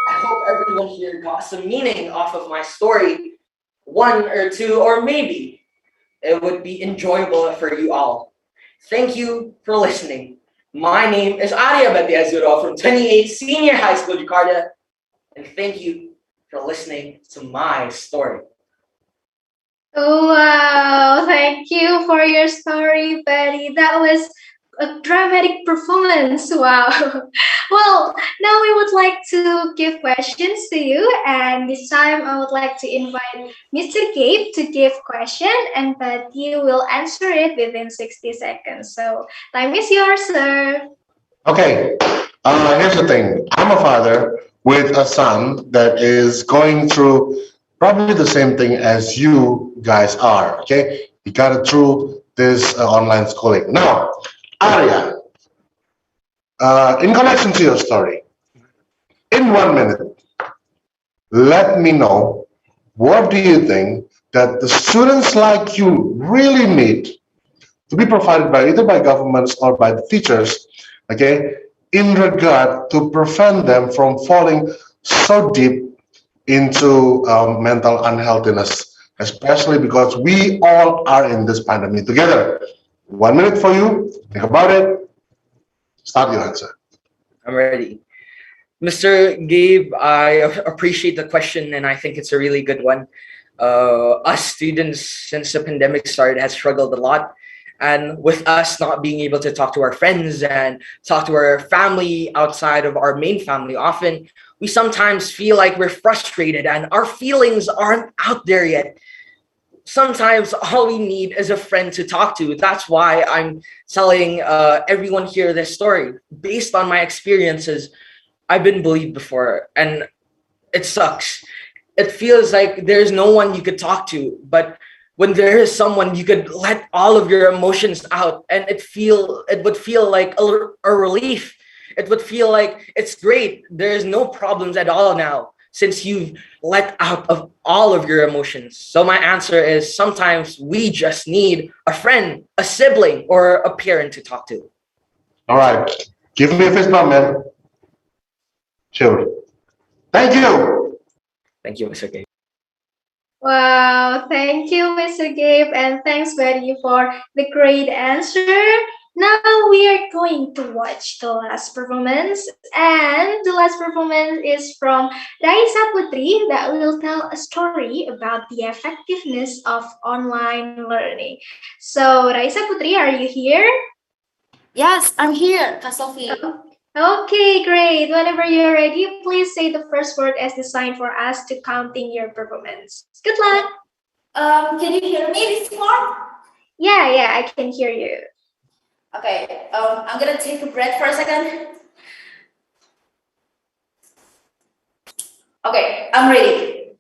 I hope everyone here got some meaning off of my story. One or two, or maybe it would be enjoyable for you all. Thank you for listening. My name is Arya Batiazuro from 28 Senior High School, Jakarta, and thank you for listening to my story. Oh, wow, thank you for your story, Betty. That was a dramatic performance. Wow. Well, now we would like to give questions to you, and this time I would like to invite Mr. Gabe to give question, and Betty will answer it within 60 seconds. So time is yours, sir. Okay, here's the thing. I'm a father with a son that is going through probably the same thing as you guys are, okay? He got it through this online schooling. Now, Arya, in connection to your story, in 1 minute, let me know, what do you think that the students like you really need to be provided by either by governments or by the teachers, okay, in regard to prevent them from falling so deep into mental unhealthiness, especially because we all are in this pandemic together. 1 minute for you, think about it, start your answer. I'm ready. Mr. Gabe, I appreciate the question, and I think it's a really good one. Us students, since the pandemic started, has struggled a lot. And with us not being able to talk to our friends and talk to our family outside of our main family, often we sometimes feel like we're frustrated and our feelings aren't out there yet. Sometimes all we need is a friend to talk to. That's why I'm telling everyone here this story. Based on my experiences, I've been bullied before, and it sucks. It feels like there's no one you could talk to, but when there is someone, you could let all of your emotions out, and it would feel like a relief. It would feel like it's great. There's no problems at all now, since you've let out of all of your emotions. So my answer is, sometimes we just need a friend, a sibling, or a parent to talk to. All right, give me a fist bump, man. Sure. Thank you. Thank you, Mr. Gabe. Wow, thank you, Mr. Gabe, and thanks, Betty, for the great answer. Now we are going to watch the last performance, and the last performance is from Raisa Putri that will tell a story about the effectiveness of online learning. So, Raisa Putri, are you here? Yes, I'm here, Kak Sophie. Okay, great. Whenever you're ready, please say the first word as the sign for us to counting your performance. Good luck. Can you hear me before? Yeah, I can hear you. Okay, I'm gonna take a breath for a second. Okay, I'm ready.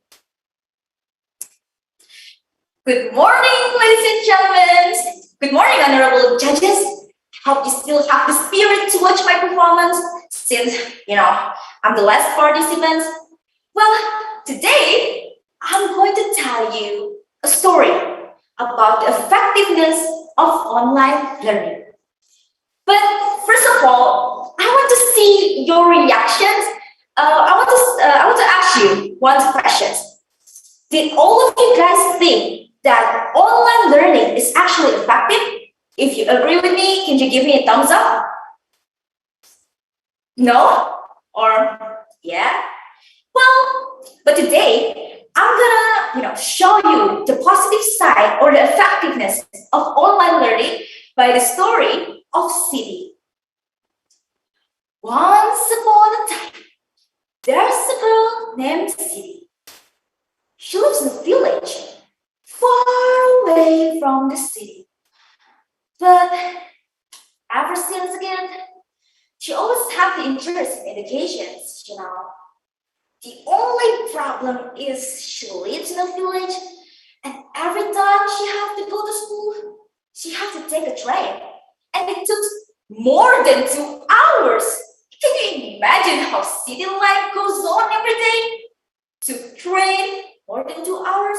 Good morning, ladies and gentlemen. Good morning, honorable judges. Hope you still have the spirit to watch my performance since, I'm the last participant. Well, today, I'm going to tell you a story about the effectiveness of online learning. But first of all, I want to see your reactions. I want to ask you one question. Did all of you guys think that online learning is actually effective? If you agree with me, can you give me a thumbs up? No? Or yeah? Well, but today I'm gonna, show you the positive side or the effectiveness of online learning by the story of Sidi. Once upon a time, there's a girl named Sidi. She lives in a village far away from the city. But ever since again, she always had the interest in education, The only problem is she lives in a village, and every time she has to go to school, she has to take a train. And it took more than 2 hours. Can you imagine how city life goes on every day? To train more than 2 hours?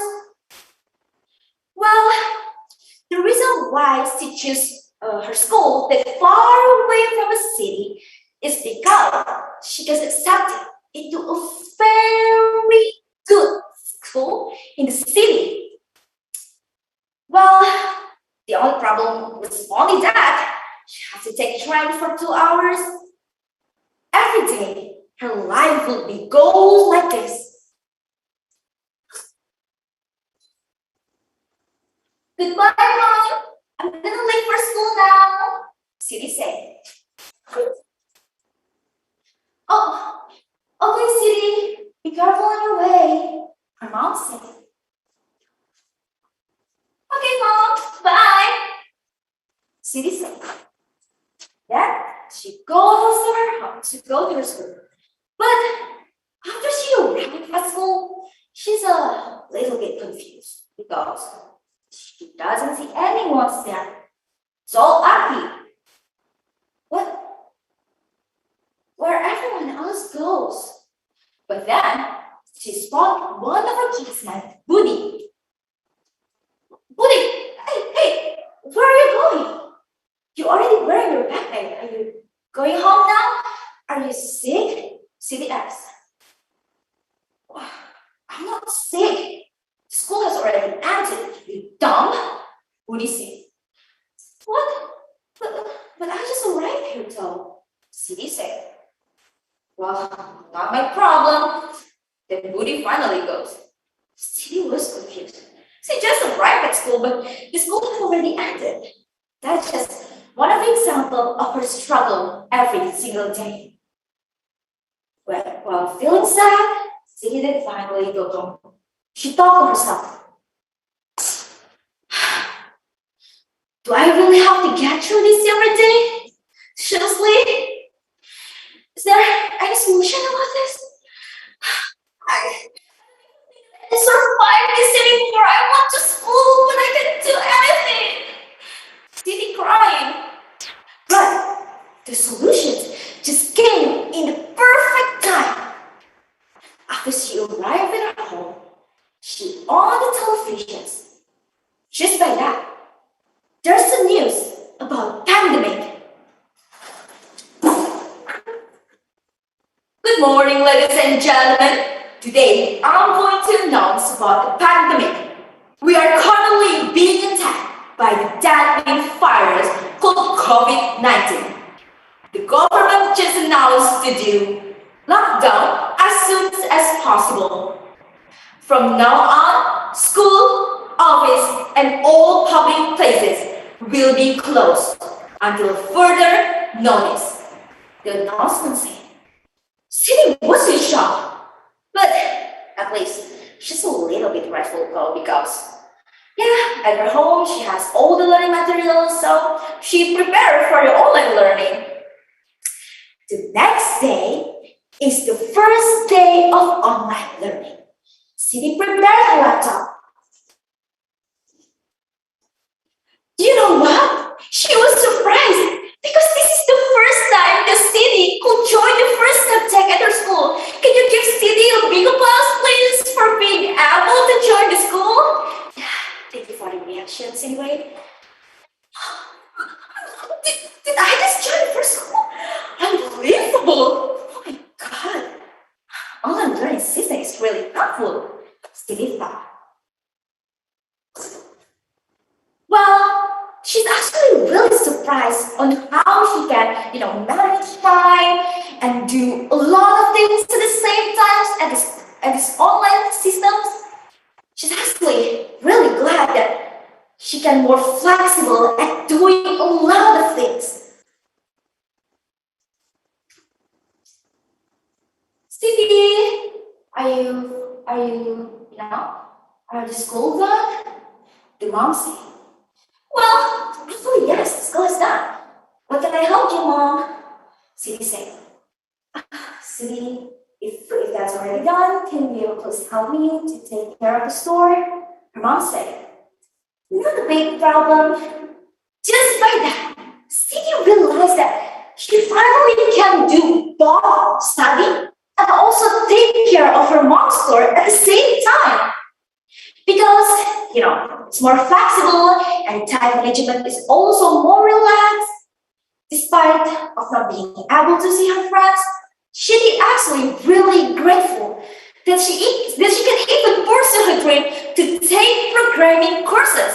Well, the reason why she chose her school that far away from the city is because she gets accepted into a very good school in the city. Well, the only problem was only that she has to take a train for 2 hours. Every day, her life will be gold like this. Goodbye, Mom. I'm gonna leave for school now. Sidi said. Oh, okay, Sidi. Be careful on your way. Her mom said. Okay, Mom. Bye. Sidi said. Then she goes to her house to go to her school. But after she arrived at school, she's a little bit confused because she doesn't see anyone there. It's all empty. What? Where everyone else goes. But then she spotted one of her classmates, Budi. Budi, hey, where are you going? You already wearing your backpack. Are you going home now? Are you sick? Sidi asked. I'm not sick. School has already ended, you dumb. Budi said. What? But I just arrived here though. Sidi said. Well, not my problem. Then Budi finally goes. Sidi was confused. She just arrived at school, but the school had already ended. That's just one of the examples of her struggle every single day. Well, while feeling sad, Sidi did finally go home. She thought to herself, do I really have to get through this every day? Seriously? Is there any solution about this? I survive this anymore. I want to school, but I can't do anything. Sidi crying. But the solution just came in the perfect time. After she arrived at her home, she on the televisions. Just by that, there's the news about pandemic. Good morning, ladies and gentlemen. Today, I'm going to announce about the pandemic. We are currently being attacked by the deadly virus called COVID-19. The government just announced to do lockdown as soon as possible. From now on, school, office, and all public places will be closed until further notice. the announcement said. Cindy was in shock, but at least she's a little bit grateful though because at her home she has all the learning materials, so she prepared for the online learning. The next day is the first day of online learning. Cindy prepared her laptop. You know what? She was surprised because this is the first time that Cindy could join the first subject at her school. Can you give Cindy a big applause, please, for being able to join the school? Thank you for the reactions anyway. Did I just join the first school? Unbelievable! Oh my god! Online learning system is really helpful. Cindy thought. Well, she's actually really surprised on how she can, manage time and do a lot of things at the same time at this online systems. She's actually really glad that she can more flexible at doing a lot of things. Stevie, are the school done? The mom said. Well, actually, yes, the school is done. What can I help you, Mom? Cindy said. Cindy, if that's already done, can you please help me to take care of the store? Her mom said. Not a big problem. Just by that, Cindy realized that she finally can do both study and also take care of her mom's store at the same time. Because, it's more flexible and time management is also more relaxed. Despite of not being able to see her friends, she's actually really grateful that she can even pursue her dream to take programming courses.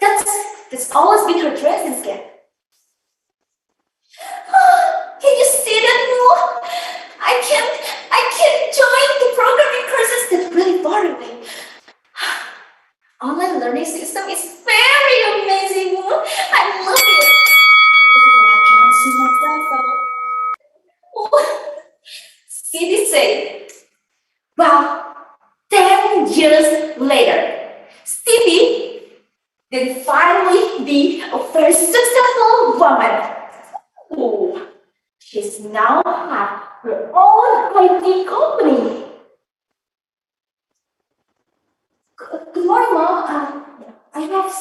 That's always been her dream since then. Can you see that, Mo? I can't join the programming courses that's really far away. Online learning system is very amazing. I love it. If I can't see my friends, Cindy said, well, 10 years later, Stevie then finally be a very successful woman. Ooh, she's now have her own IT company. Good morning, Mom. I have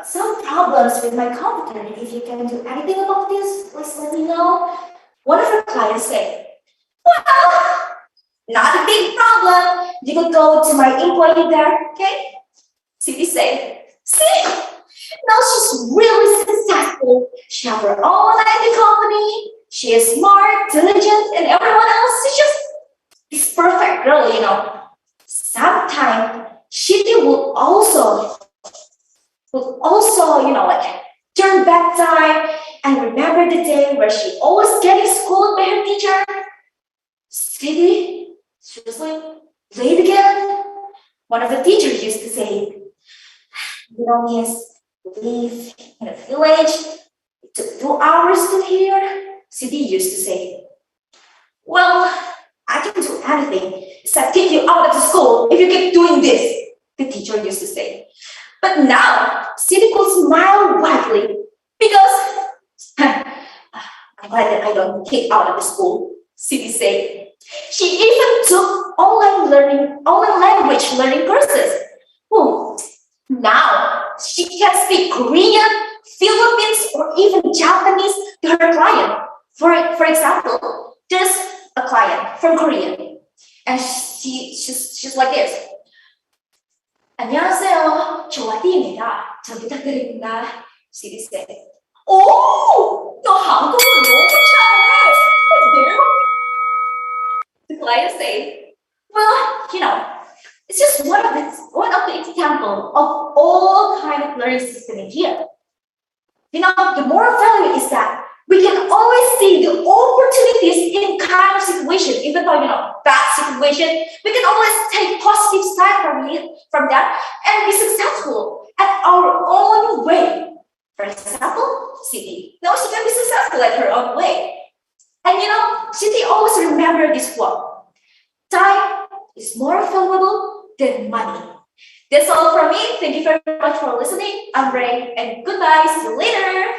some problems with my computer. If you can do anything about this, please let me know. One of her clients said, well, not a big problem. You could go to my employee there, okay? Cindy said, see, now she's really successful. She has her own IT company. She is smart, diligent, and everyone else is just this perfect girl, Sometimes she will also, turn back time and remember the day where she always getting scolded by her teacher. Cindy, seriously, late again? One of the teachers used to say, Miss, live in a village. It took 2 hours to here. Cindy used to say, well, I can do anything except kick you out of the school if you keep doing this, the teacher used to say. But now, Cindy could smile widely because I'm glad that I don't kick out of the school, Cindy said. She even took online language learning courses. Now, she can speak Korean, Philippines, or even Japanese to her client. For example, there's a client from Korea, and she's like this. 안녕하세요. 조아디입니다. 잘 부탁드립니다. Cindy said. 오, 너 한국어 너무 잘해. The client said, well, it's just one of the example of all kind of learning system in here. The moral value is that we can always see the opportunities in kind of situation, even though, bad situation, we can always take positive side from that and be successful at our own way. For example, Cindy. Now she can be successful at her own way. And Siti always remember this quote. Time is more valuable than money. That's all from me. Thank you very much for listening. I'm Ray, and goodbye. See you later.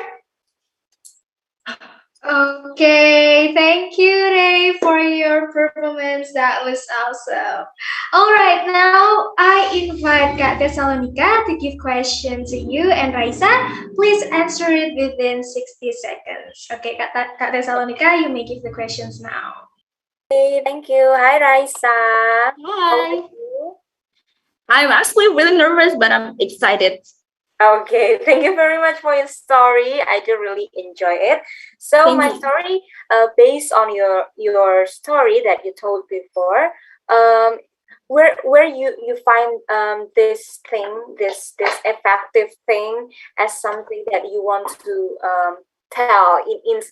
Okay, thank you, Ray, for your performance. That was awesome. All right, now I invite Kak Thessalonica to give question to you and Raisa. Please answer it within 60 seconds. Okay, Kak Thessalonica, you may give the questions now. Okay, thank you. Hi, Raisa. Hi. I'm actually really nervous, but I'm excited. Okay, thank you very much for your story. I do really enjoy it. So Thank my you. story, based on your story that you told before, where you find this thing, this effective thing as something that you want to tell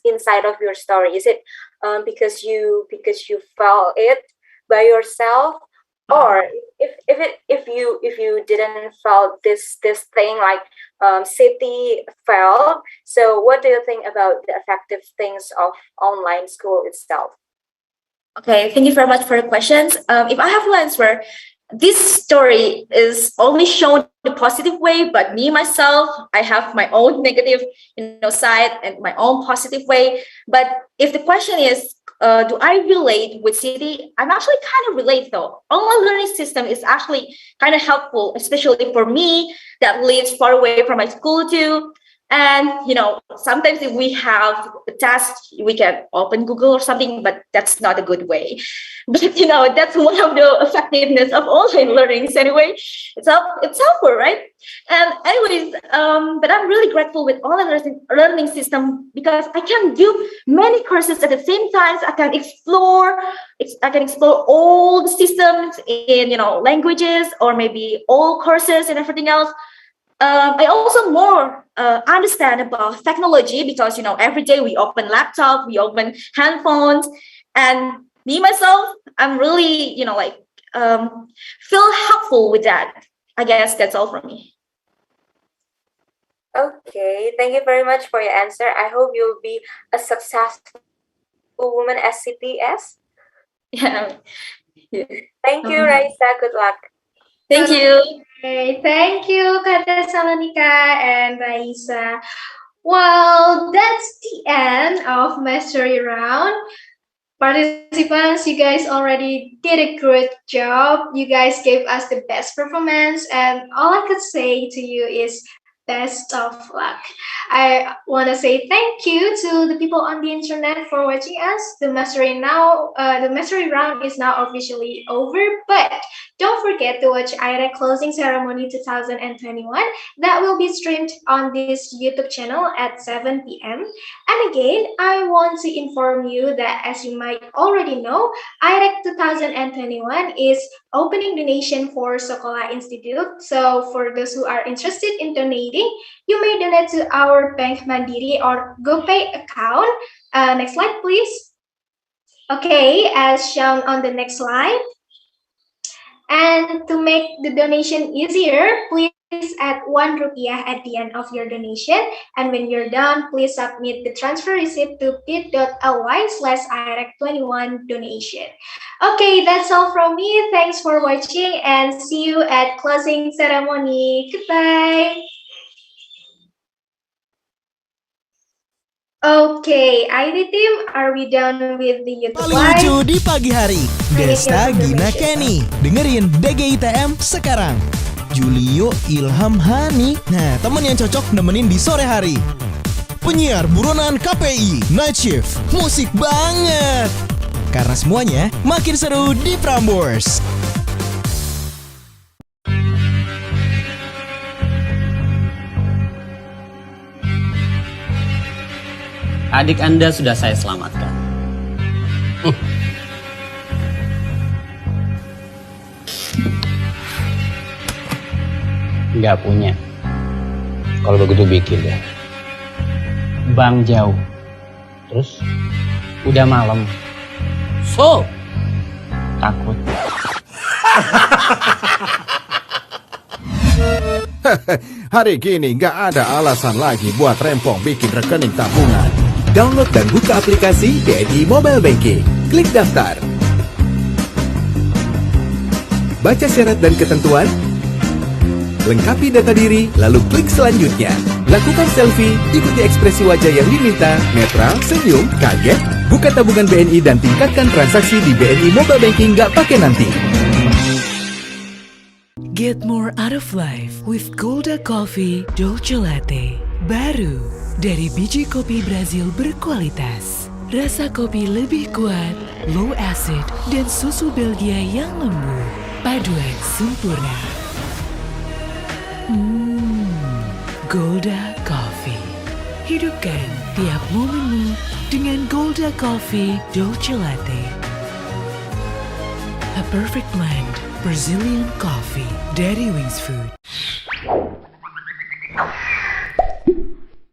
inside of your story. Is it because you felt it by yourself? Or if you didn't felt this thing like Siti felt, so what do you think about the effective things of online school itself? Okay, thank you very much for the questions. If I have to answer, this story is only shown the positive way, but me myself, I have my own negative, side and my own positive way. But if the question is, do I relate with Siti? I'm actually kind of relate though. Online learning system is actually kind of helpful, especially for me that lives far away from my school too. And sometimes if we have a task, we can open Google or something, but that's not a good way. But that's one of the effectiveness of online learnings anyway. It's helpful, right? And anyways, but I'm really grateful with online learning system because I can do many courses at the same time. So I can explore all the systems in languages or maybe all courses and everything else. I also more understand about technology because every day we open laptop, we open handphones, and me myself, I'm really feel helpful with that. I guess that's all from me. Okay, thank you very much for your answer. I hope you'll be a successful woman as Siti is. Yeah. Thank you, Raisa. Good luck. Thank you. Okay, thank you, Kak Thessalonica and Raisa. Well, that's the end of Mastery Round. Participants, you guys already did a great job. You guys gave us the best performance, and all I could say to you is best of luck. I want to say thank you to the people on the internet for watching us. The Mastery Round is now officially over, but don't forget to watch IREC Closing Ceremony 2021. That will be streamed on this YouTube channel at 7 p.m. And again, I want to inform you that, as you might already know, IREC 2021 is opening donation for Sekolah Institute. So for those who are interested in donating, you may donate to our Bank Mandiri or GoPay account. Next slide, please. Okay, as shown on the next slide. And to make the donation easier, please add 1 rupiah at the end of your donation. And when you're done, please submit the transfer receipt to bit.ly/IREC21 donation. Okay, that's all from me. Thanks for watching and see you at closing ceremony. Goodbye. Okay, ID team, are we done with the YouTube Paling live? lucu di pagi hari. Desta Gina Kenny. Dengerin DGITM sekarang. Julio Ilham Hani. Nah, temen yang cocok nemenin di sore hari. Penyiar buronan KPI, Night Shift, musik banget. Karena semuanya makin seru di Prambors. Adik Anda sudah saya selamatkan. Nggak punya. Kalau begitu bikin ya. Bang jauh. Terus? Udah malam. So? Takut. Hari gini nggak ada alasan lagi buat rempong bikin rekening tabungan. Download dan buka aplikasi BNI Mobile Banking. Klik daftar. Baca syarat dan ketentuan. Lengkapi data diri, lalu klik selanjutnya. Lakukan selfie, ikuti ekspresi wajah yang diminta, netral, senyum, kaget, buka tabungan BNI dan tingkatkan transaksi di BNI Mobile Banking nggak pakai nanti. Get more out of life with Golda Coffee Dolce Latte. Baru dari biji kopi Brazil berkualitas. Rasa kopi lebih kuat, low acid, dan susu Belgia yang lembut. Paduan sempurna. Golda Coffee. Hidupkan tiap momenmu dengan Golda Coffee Dolce Latte. A perfect blend Brazilian coffee dari Wings Food.